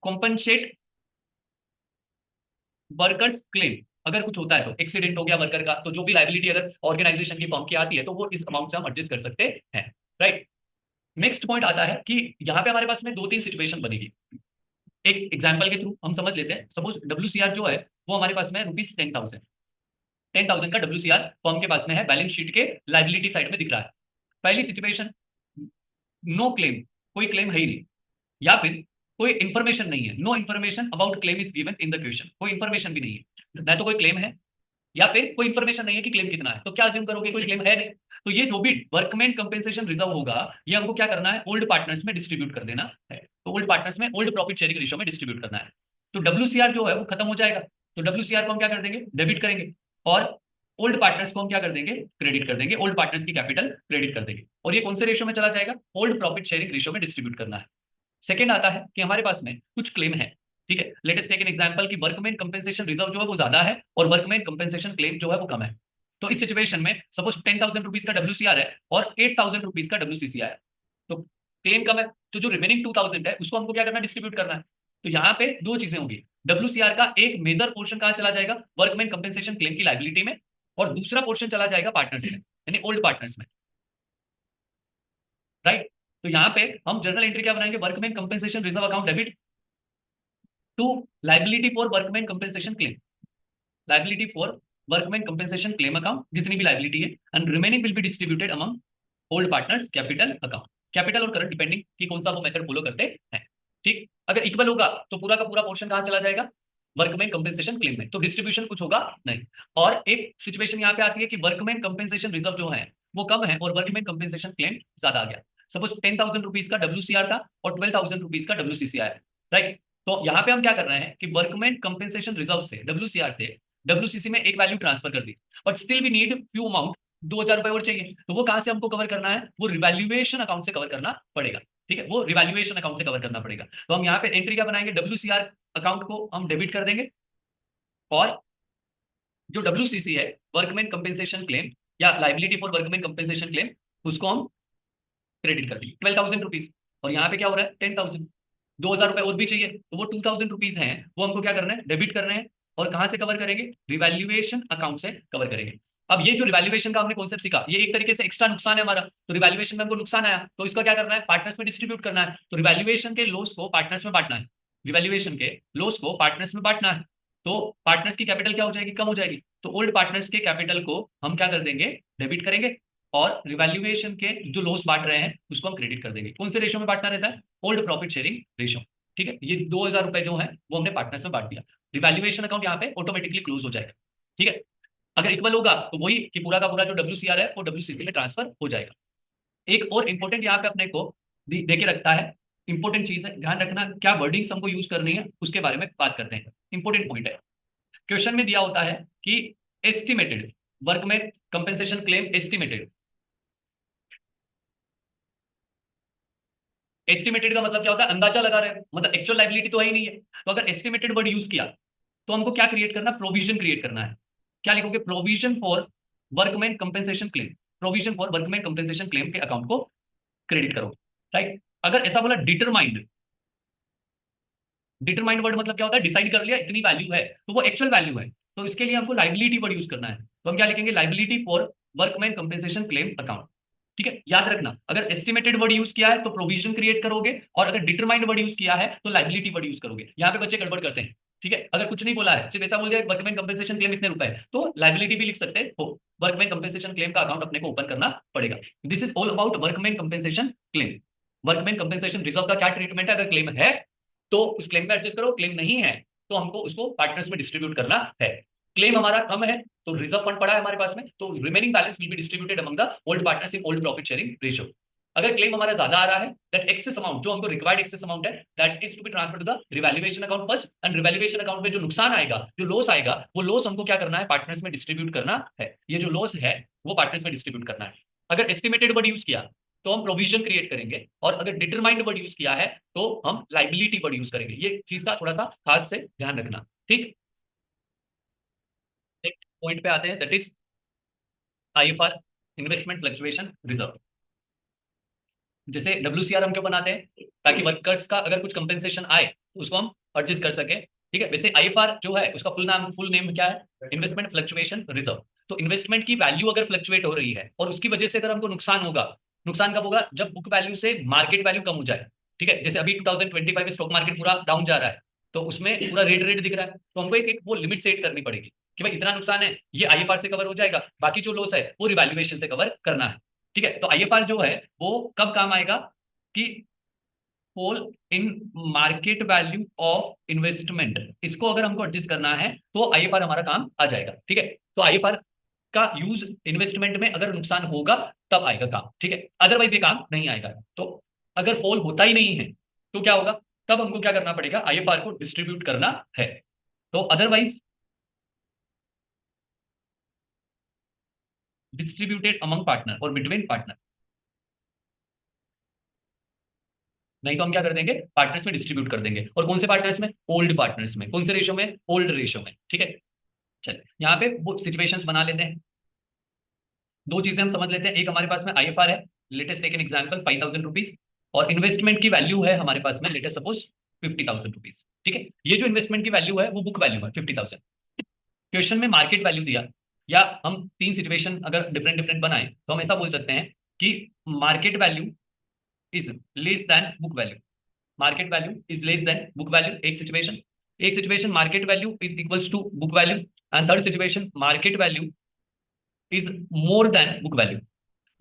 कॉम्पेंसेट वर्कर्स क्लेम। अगर कुछ होता है तो एक्सीडेंट हो गया वर्कर का, तो जो भी लाइबिलिटी अगर ऑर्गेनाइजेशन की फर्म की आती है तो वो इस अमाउंट से हम एडजस्ट कर सकते हैं, राइट। नेक्स्ट पॉइंट आता है कि यहाँ पे हमारे पास में दो तीन सिचुएशन बनेगी। एक एग्जांपल के थ्रू हम समझ लेते हैं। सपोज डब्ल्यूसीआर जो है वो हमारे पास में रुपीज 10,000 का डब्ल्यूसीआर फर्म के पास में है, बैलेंस शीट के लाइबिलिटी साइड में दिख रहा है। पहली सिचुएशन, नो क्लेम, कोई क्लेम है ही नहीं, या फिर कोई इंफॉर्मेशन नहीं है, no information about claim is given in the question, कोई इंफॉर्मेशन भी नहीं है, ना तो कोई क्लेम है या फिर कोई इंफॉर्मेशन नहीं है कि क्लेम कितना है। तो क्या अज्यूम करोगे, कोई क्लेम है नहीं। तो ये जो भी वर्कमैन कंपेंसेशन रिजर्व होगा ये हमको क्या करना है, ओल्ड पार्टनर्स में डिस्ट्रीब्यूट कर देना है। तो ओल्ड पार्टनर्स में ओल्ड प्रॉफिट शेयरिंग रेशियो में डिस्ट्रीब्यूट करना है। तो डब्ल्यूसीआर जो है वो खत्म हो जाएगा, तो डब्ल्यूसीआर को हम क्या कर देंगे, डेबिट करेंगे, और ओल्ड पार्टनर्स को हम क्या कर देंगे, क्रेडिट कर देंगे। ओल्ड पार्टनर्स की कैपिटल क्रेडिट कर देंगे, और ये कौन से रेशियो में चला जाएगा, ओल्ड प्रॉफिट शेयरिंग रेशियो में डिस्ट्रीब्यूट करना है। सेकेंड आता है कि हमारे पास में कुछ क्लेम है। ठीक है, let us take an example कि वर्कमैन कंपेंसेशन रिजर्व जो है वो ज्यादा है और वर्कमैन कंपेंसेशन क्लेम जो है वो कम है। तो इस सिचुएशन में सपोज 10,000 रुपीज का डब्ल्यूसीआर है और 8,000 रुपीज का डब्ल्यूसीसीआर है, तो क्लेम कम है, तो जो रिमेनिंग 2,000 है उसको हमको क्या करना है, डिस्ट्रीब्यूट करना है। तो यहाँ पे दो चीजें होंगी, डब्ल्यूसीआर का एक मेजर पोर्शन कहाँ चला जाएगा, वर्कमैन कंपेंसेशन क्लेम की लाइबिलिटी में, और दूसरा पोर्शन चला जाएगा पार्टनर्स में, यानी ओल्ड पार्टनर्स में, राइट। तो यहाँ पे हम जर्नल एंट्री क्या बनाएंगे, workman compensation reserve account debit to liability for workman compensation claim, liability for workman compensation claim account, जितनी भी लाइबिलिटी है, and remaining will be distributed among old partners capital account. Capital और current depending कि कौन सा वो method follow करते हैं। ठीक, अगर इक्वल होगा तो पूरा का पूरा पोर्शन कहाँ चला जाएगा, वर्कमैन कंपेंसेशन क्लेम में, तो डिस्ट्रीब्यूशन कुछ होगा नहीं। और एक सिचुएशन यहाँ पे आती है कि वर्कमैन कंपेंसेशन रिजर्व जो है वो कम है और वर्कमैन कंपेंसेशन क्लेम ज्यादा आ गया। सपोज 10,000 रुपीज का डब्ल्यूसीआर था और 12,000 रुपीज का डब्ल्यूसीसीआर है, राइट। तो यहाँ पे हम क्या कर रहे हैं कि वर्कमैन कंपेंसेशन रिजर्व से डब्ल्यूसीआर से डब्ल्यूसीसी में एक वैल्यू ट्रांसफर कर दी, but still we need few amount, 2,000 रुपए और चाहिए। तो वो कहां से हमको कवर करना है, वो रिवैल्यूएशन अकाउंट से कवर करना पड़ेगा। ठीक है, वो रिवैल्यूएशन अकाउंट से कवर करना पड़ेगा। तो हम यहाँ पे एंट्री क्या बनाएंगे, डब्ल्यूसीआर अकाउंट को हम डेबिट कर देंगे, और जो डब्ल्यूसीसी है वर्कमैन कंपेंसेशन क्लेम या liability for workman compensation claim, उसको हम क्रेडिट कर देंगे 12,000 रुपीज, और यहाँ पे क्या हो रहा है 10,000, 2,000 रुपए और भी चाहिए, तो वो 2,000 रुपीज हैं वो हमको क्या करना है, डेबिट करना है। और कहां से कवर करेंगे, रिवैल्यूएशन अकाउंट से कवर करेंगे। अब ये जो रिवैल्यूएशन का हमने कॉन्सेप्ट सीखा, ये एक तरीके से एक्स्ट्रा नुकसान है हमारा, तो रिवैल्यूएशन में हमको नुकसान आया तो इसका क्या करना है, पार्टनर्स में डिस्ट्रीब्यूट करना है। तो रिवैल्यूएशन के लॉस को पार्टनर्स में बांटना है, रिवैल्यूएशन के लॉस को पार्टनर्स में बांटना है। तो पार्टनर्स की कैपिटल क्या हो जाएगी, कम हो जाएगी। तो ओल्ड पार्टनर्स के कैपिटल को हम क्या कर देंगे, डेबिट करेंगे, और रिवैल्यूएशन के जो लॉस बांट रहे हैं उसको हम क्रेडिट कर देंगे। कौन से रेशियो में बांटना रहता है, ओल्ड प्रॉफिट शेयरिंग रेशियो। ठीक है, ये 2,000 रुपए जो है वो हमने पार्टनर्स में बांट दिया, रिवैल्यूएशन अकाउंट यहाँ पे ऑटोमेटिकली क्लोज हो जाएगा। ठीक है, अगर इक्वल होगा तो वही कि पूरा का पूरा जो डब्ल्यूसीआर है वो डब्ल्यूसीसी में ट्रांसफर हो जाएगा। एक और इंपॉर्टेंट यहाँ पे अपने को देके रखता है, इंपॉर्टेंट चीज है, ध्यान रखना क्या वर्डिंग्स हमको यूज करनी है उसके बारे में बात करते हैं। इंपॉर्टेंट पॉइंट है, क्वेश्चन में दिया होता है कि estimated workman compensation claim estimated. Estimated का मतलब क्या होता है, अंदाजा लगा रहे हैं, मतलब एक्चुअल लाइबिलिटी तो है ही नहीं है। तो अगर एस्टिमेटेड वर्ड यूज किया तो हमको क्या क्रिएट करना, प्रोविजन क्रिएट करना है। क्या लिखोगे? Provision for workman compensation claim, provision for workman compensation claim के अकाउंट को क्रेडिट करो, राइट। अगर ऐसा बोला डिटरमाइंड, डिटरमाइंड वर्ड मतलब क्या होता है? डिसाइड कर लिया इतनी वैल्यू है, तो वो एक्चुअल वैल्यू है, तो इसके लिए हमको लाइबिलिटी वर्ड यूज करना है। तो हम क्या लिखेंगे? Liability for workman compensation claim account. ठीक है, याद रखना, अगर एस्टिमेटेड वर्ड यूज किया है तो प्रोविजन क्रिएट करोगे, और अगर डिटरमाइंड वर्ड यूज किया है तो लाइबिलिटी वर्ड यूज करोगे। यहाँ पे बच्चे गड़बड़ करते हैं। ठीक है, अगर कुछ नहीं बोला है, सिर्फ ऐसा बोल दिया वर्कमैन कंपेंसेशन क्लेम इतने रुपए है, तो लाइबिलिटी भी लिख सकते हो। वर्कमैन कंपेंसेशन क्लेम का अकाउंट अपने को ओपन करना पड़ेगा। This is all about workman compensation claim. Workman compensation reserve का क्या ट्रीटमेंट है? अगर क्लेम है तो उस क्लेम में एडजस्ट करो, क्लेम नहीं है तो हमको उसको पार्टनर्स में डिस्ट्रीब्यूट करना है। क्लेम हमारा कम है तो रिजर्व फंड पड़ा है हमारे पास में, तो remaining balance will be distributed among the old partners in old profit sharing ratio. अगर क्लेम हमारा ज्यादा आ रहा है, दैट एक्सेस अमाउंट, जो हमको रिक्वायर्ड एक्सेस अमाउंट है, that is to be transfer to the revaluation account first, and revaluation account में जो नुकसान आएगा, जो लॉस आएगा, वो लॉस हमको क्या करना है? पार्टनर्स में डिस्ट्रीब्यूट करना है। ये जो लॉस है वो पार्टनर्स में डिस्ट्रीब्यूट करना है। अगर एस्टिमेटेड वर्ड यूज किया तो हम प्रोविजन क्रिएट करेंगे, और अगर डिटरमाइंड वर्ड यूज किया है तो हम लाइबिलिटी वर्ड यूज करेंगे। ये चीज का थोड़ा सा खास से ध्यान रखना, ठीक। नेक्स्ट पॉइंट पे आते हैं, that is IFR, investment fluctuation reserve. जैसे डब्ल्यूसीआर हम क्यों बनाते हैं? ताकि वर्कर्स का अगर कुछ कंपेंसेशन आए तो उसको हम एडजस्ट कर सके। ठीक है, वैसे आईएफआर जो है उसका फुल नेम क्या है? Investment fluctuation reserve. तो इन्वेस्टमेंट की वैल्यू अगर फ्लक्चुएट हो रही है और उसकी वजह से अगर हमको नुकसान होगा, नुकसान कब होगा? जब बुक वैल्यू से मार्केट वैल्यू कम हो जाए। ठीक है, जैसे अभी 2025 में स्टॉक मार्केट पूरा डाउन जा रहा है, तो उसमें पूरा रेड रेड दिख रहा है, तो हमको एक वो लिमिट सेट करनी पड़ेगी कि भाई इतना नुकसान है, ये आईएफआर से कवर हो जाएगा, बाकी जो लॉस है वो रिवैल्यूएशन से कवर करना है। ठीक है, तो आईएफआर जो है वो कब काम आएगा? कि fall in market value of investment, इसको अगर हमको एडजस्ट करना है तो आईएफआर हमारा काम आ जाएगा। ठीक है, तो आईएफआर का यूज इन्वेस्टमेंट में अगर नुकसान होगा तब आएगा काम। ठीक है, अदरवाइज ये काम नहीं आएगा। तो अगर फॉल होता ही नहीं है तो क्या होगा? तब हमको क्या करना पड़ेगा? आईएफआर को डिस्ट्रीब्यूट करना है। तो अदरवाइज डिस्ट्रीब्यूटेड अमंग पार्टनर और बिटवीन पार्टनर, नहीं तो हम क्या कर देंगे? पार्टनर्स में डिस्ट्रीब्यूट कर देंगे। और कौन से पार्टनर्स में? ओल्ड पार्टनर्स में। कौन से रेशो में? ओल्ड रेशो में। ठीक है, चलिए यहाँ पे वो सिचुएशंस बना लेते हैं। दो चीजें हम समझ लेते हैं, एक हमारे पास में आईएफआर है, let's take an example 5000 rupees, और इन्वेस्टमेंट की वैल्यू है हमारे पास में लेटेस्ट सपोज 50,000 रुपीज। ठीक है, ये जो इन्वेस्टमेंट की वैल्यू है वो बुक वैल्यू है 50,000। क्वेश्चन में मार्केट वैल्यू दिया, या हम तीन सिचुएशन अगर डिफरेंट डिफरेंट बनाए तो हम ऐसा बोल सकते हैं कि market value is less than book value, market value is less than book value, एक situation market value is equals to book value, and third situation market value is more than book value.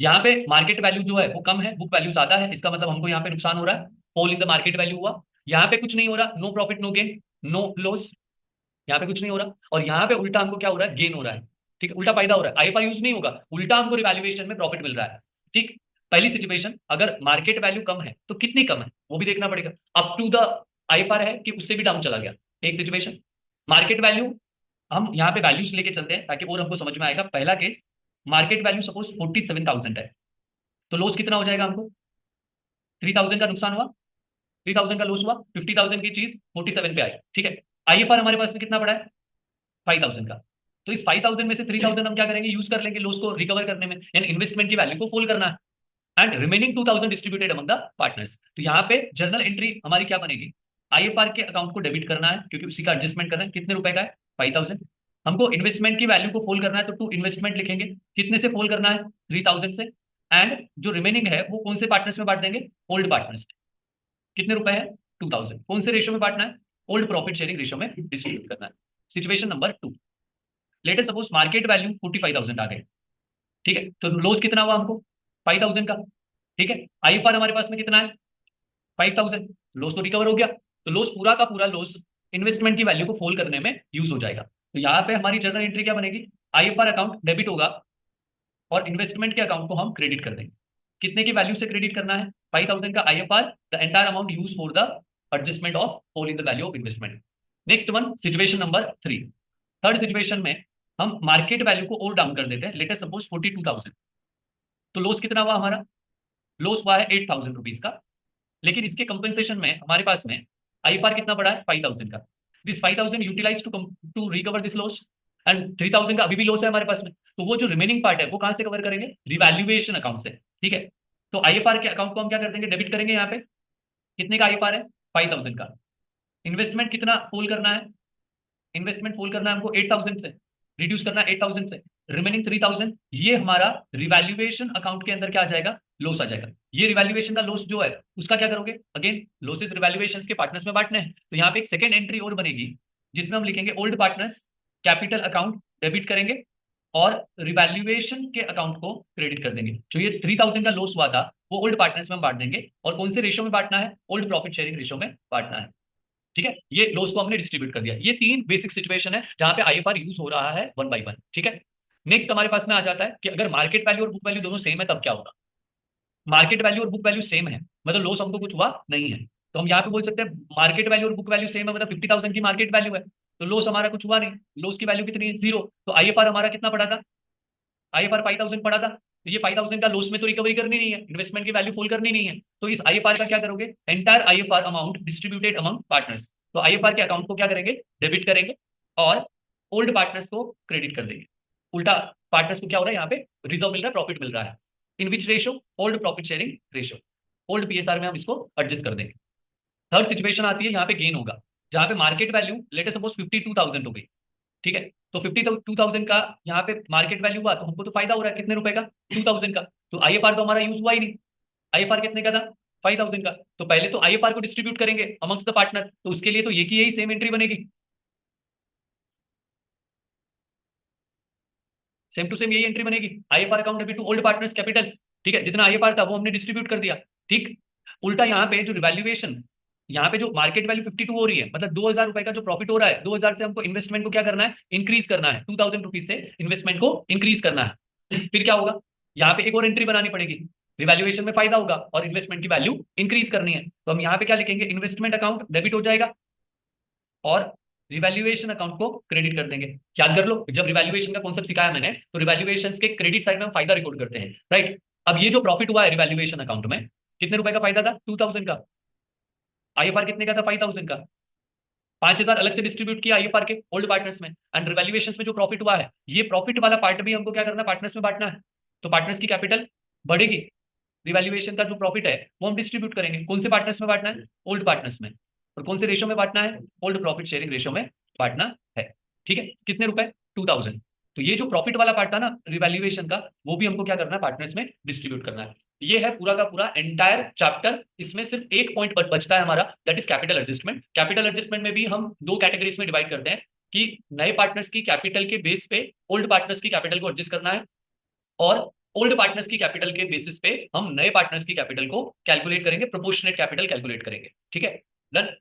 यहाँ पे market value जो है वो कम है, book value ज्यादा है, इसका मतलब हमको यहाँ पे नुकसान हो रहा है, fall in the market value हुआ। यहाँ पे कुछ नहीं हो रहा, no profit no gain, no loss, यहाँ पे कुछ नहीं हो रहा, और यहाँ पे उल्टा हमको क्या हो रहा है? गेन हो रहा है। ठीक है, उल्टा फायदा हो रहा है, आईएफआर यूज नहीं होगा, उल्टा हमको रिवैल्यूएशन में प्रॉफिट मिल रहा है। ठीक, पहली सिचुएशन अगर मार्केट वैल्यू कम है तो कितनी कम है वो भी देखना पड़ेगा, अप टू द आईएफआर है कि उससे भी डाउन चला गया। एक सिचुएशन मार्केट वैल्यू, हम यहाँ पे वैल्यूज लेके चलते हैं ताकि और हमको समझ में आएगा। पहला केस, मार्केट वैल्यू सपोज 47,000 है, तो लॉस कितना हो जाएगा? हमको 3,000 का नुकसान हुआ, 3,000 का लॉस हुआ, 50,000 की चीज 47 पे आई। ठीक है, आईएफआर हमारे पास में कितना पड़ा है? 5,000 का। तो इस 5,000 में से 3,000 हम क्या करेंगे? यूज कर लेंगे लॉस को रिकवर करने में, यानी इन्वेस्टमेंट की वैल्यू को फुल करना है, and remaining 2,000 distributed among the partners. तो यहाँ पे जर्नल एंट्री हमारी क्या बनेगी? आईएफआर के अकाउंट को डेबिट करना है क्योंकि उसी का एडजस्टमेंट करना है। कितने रुपए का है? 5,000। हमको इन्वेस्टमेंट की वैल्यू को फोल करना है तो टू इन्वेस्टमेंट लिखेंगे, कितने से फोल करना है? 3,000 से, एंड जो रिमेनिंग है वो कौन से पार्टनर्स में बांट देंगे? Old partners. कितने रुपए है? 2,000। कौन से रेशियो में बांटना है? ओल्ड प्रॉफिट शेयरिंग रेशियो में डिस्ट्रीब्यूट करना है। Situation number 2, latest suppose market value 45,000 आ गए। ठीक है, तो लॉस कितना हुआ हमको? 5,000 का। ठीक है, आईएफआर हमारे पास में कितना है? 5,000। लॉस तो रिकवर हो गया, तो लॉस पूरा का पूरा लॉस इन्वेस्टमेंट की वैल्यू को फोल करने में यूज हो जाएगा। तो यहाँ पे हमारी जर्नल एंट्री क्या बनेगी? आईएफआर अकाउंट डेबिट होगा और इन्वेस्टमेंट के अकाउंट को हम क्रेडिट कर देंगे। कितने की वैल्यू से क्रेडिट करना है? 5,000 का IFR, the entire amount use for the adjustment of fall in the value of investment. Next one, situation number 3, third situation में हम मार्केट वैल्यू को और डाउन कर देते हैं, लेटेस्ट सपोज 42,000। तो लॉस कितना हुआ हमारा? लॉस हुआ है 8,000 रुपीज का, लेकिन इसके कंपेंसेशन में हमारे पास में आईएफआर कितना पड़ा है? 5,000 का। This 5,000 utilize to recover this loss, and 3000 का अभी भी लॉस है हमारे पास में, तो वो जो रिमेनिंग पार्ट है वो कहां से कवर करेंगे, रिवैल्यूएशन अकाउंट से, ठीक है। तो आईएफआर के अकाउंट को हम क्या कर देंगे, डेबिट करेंगे यहाँ पे। कितने का आईएफआर है, 5000 का। इन्वेस्टमेंट कितना फुल करना है, इन्वेस्टमेंट फुल करना है हमको 8000 से, रिड्यूस करना है 8000 से, रिमेनिंग 3000, ये हमारा रिवैल्यूएशन अकाउंट के अंदर क्या आ जाएगा, लॉस आ जाएगा। ये रिवैल्यूएशन का लॉस जो है उसका क्या करोगे, अगेन लॉसेस रिवैल्यूएशन के पार्टनर्स में बांटने हैं, तो यहाँ पे एक सेकेंड एंट्री और बनेगी जिसमें हम लिखेंगे old partners capital account debit करेंगे और रिवैल्यूएशन के अकाउंट को क्रेडिट कर देंगे। जो ये 3000 का लॉस हुआ था वो ओल्ड पार्टनर्स में हम बांट देंगे, और कौन से रेशो में बांटना है, ओल्ड प्रॉफिट शेयरिंग रेशो में बांटना है, ठीक है। ये लॉस को हमने डिस्ट्रीब्यूट कर दिया। ये तीन बेसिक सिचुएशन है जहां पे आईएफआर यूज हो रहा है वन बाय वन, ठीक है। नेक्स्ट हमारे पास में आ जाता है कि अगर मार्केट वैल्यू और बुक वैल्यू दोनों सेम है तब क्या होगा। मार्केट वैल्यू और बुक वैल्यू सेम है मतलब लॉस हमको कुछ हुआ नहीं है, तो हम यहाँ पे बोल सकते हैं मार्केट वैल्यू और बुक वैल्यू सेम है मतलब 50,000 की मार्केट वैल्यू है, तो लॉस हमारा कुछ हुआ नहीं, लॉस की वैल्यू कितनी है, जीरो। तो आईएफआर हमारा कितना पड़ा था, आईएफआर 5000 पड़ा था, तो ये 5000 का लॉस में तो रिकवरी करनी नहीं है, इन्वेस्टमेंट की वैल्यू फुल करनी नहीं है, तो इस आईएफआर का क्या करोगे, entire IFR amount distributed among partners. तो आईएफआर के अकाउंट को क्या करेंगे, डेबिट करेंगे और ओल्ड पार्टनर्स को क्रेडिट कर देंगे। उल्टा पार्टनर्स को क्या हो रहा है, यहाँ पे रिजर्व मिल रहा है, प्रॉफिट मिल रहा है। In which ratio, old profit sharing ratio, old PSR में हम इसको एडजस्ट कर देंगे। थर्ड सिचुएशन आती है यहाँ पे गेन होगा, जहां पे market value late us suppose 52,000 हो गई, ठीक है। तो 52,000 का यहाँ पे मार्केट वैल्यू हुआ तो हमको तो फायदा हो रहा है, कितने रुपए का, 2000 का। तो आईएफआर तो हमारा यूज हुआ ही नहीं, आईएफआर कितने का था, 5000 का। तो पहले तो आईएफआर को डिस्ट्रीब्यूट करेंगे अमंग्स द पार्टनर, तो उसके लिए तो ये की यही सेम एंट्री बनेगी, सेम टू सेम यही एंट्री बनेगी, IFR account debit to old partners capital, ठीक है। जितना आईएफआर था वो हमने डिस्ट्रीब्यूट कर दिया, ठीक। उल्टा यहाँ पे जो रिवैल्यूएशन, यहाँ पे जो मार्केट वैल्यू 52 हो रही है मतलब 2000 रुपए का जो प्रॉफिट हो रहा है, 2000 से हमको इन्वेस्टमेंट को क्या करना है, इंक्रीज करना है, 2000 रुपीज से इन्वेस्टमेंट को इंक्रीज करना है। फिर क्या होगा, यहाँ पे एक और एंट्री बनानी पड़ेगी, रिवैल्यूएशन में फायदा होगा और इन्वेस्टमेंट की वैल्यू इंक्रीज करनी है, तो हम यहाँ पे क्या लिखेंगे, इन्वेस्टमेंट अकाउंट डेबिट हो जाएगा और रिवैल्यूएशन अकाउंट को क्रेडिट कर देंगे। याद कर लो, जब रिवैल्यूएशन का कॉन्सेप्ट सिखाया मैंने तो रिवैल्यूएशन के क्रेडिट साइड में हम फायदा रिकॉर्ड करते हैं, राइट। अब ये जो प्रॉफिट हुआ है रिवैल्यूएशन अकाउंट में, कितने रुपए का फायदा था, 2000 का। आईएफआर कितने का था, 5000 का। 5000 अलग से डिस्ट्रीब्यूट किया आईएफआर के ओल्ड पार्टनर्स में, एंड रिवैल्यूएशन में जो प्रॉफिट हुआ है ये प्रॉफिट वाला पार्ट भी हमको क्या करना है, पार्टनर्स में बांटना है। तो पार्टनर्स की कैपिटल बढ़ेगी, रिवैल्यूएशन का जो प्रॉफिट है वो हम डिस्ट्रीब्यूट करेंगे, कौन से पार्टनर्स में बांटना है, ओल्ड पार्टनर्स में। और कौन से रेशो में बांटना है, ओल्ड प्रॉफिट शेयरिंग रेशो में बांटना है, ठीक है। कितने रुपए, 2000। तो ये जो प्रॉफिट वाला पार्ट था ना रिवैल्यूएशन का, वो भी हमको क्या करना है, पार्टनर्स में डिस्ट्रीब्यूट करना है। ये है पूरा का पूरा एंटायर चैप्टर। इसमें सिर्फ एक पॉइंट बचता है हमारा, that is capital adjustment. Capital adjustment में भी हम दो कैटेगरीज में डिवाइड करते हैं कि नए पार्टनर्स की कैपिटल के बेस पे ओल्ड पार्टनर्स की कैपिटल को एडजस्ट करना है, और ओल्ड पार्टनर्स की कैपिटल के बेसिस पे हम नए पार्टनर्स की कैपिटल को कैलकुलेट करेंगे, प्रोपोर्शनेट कैपिटल कैलकुलेट करेंगे, ठीक है। डन।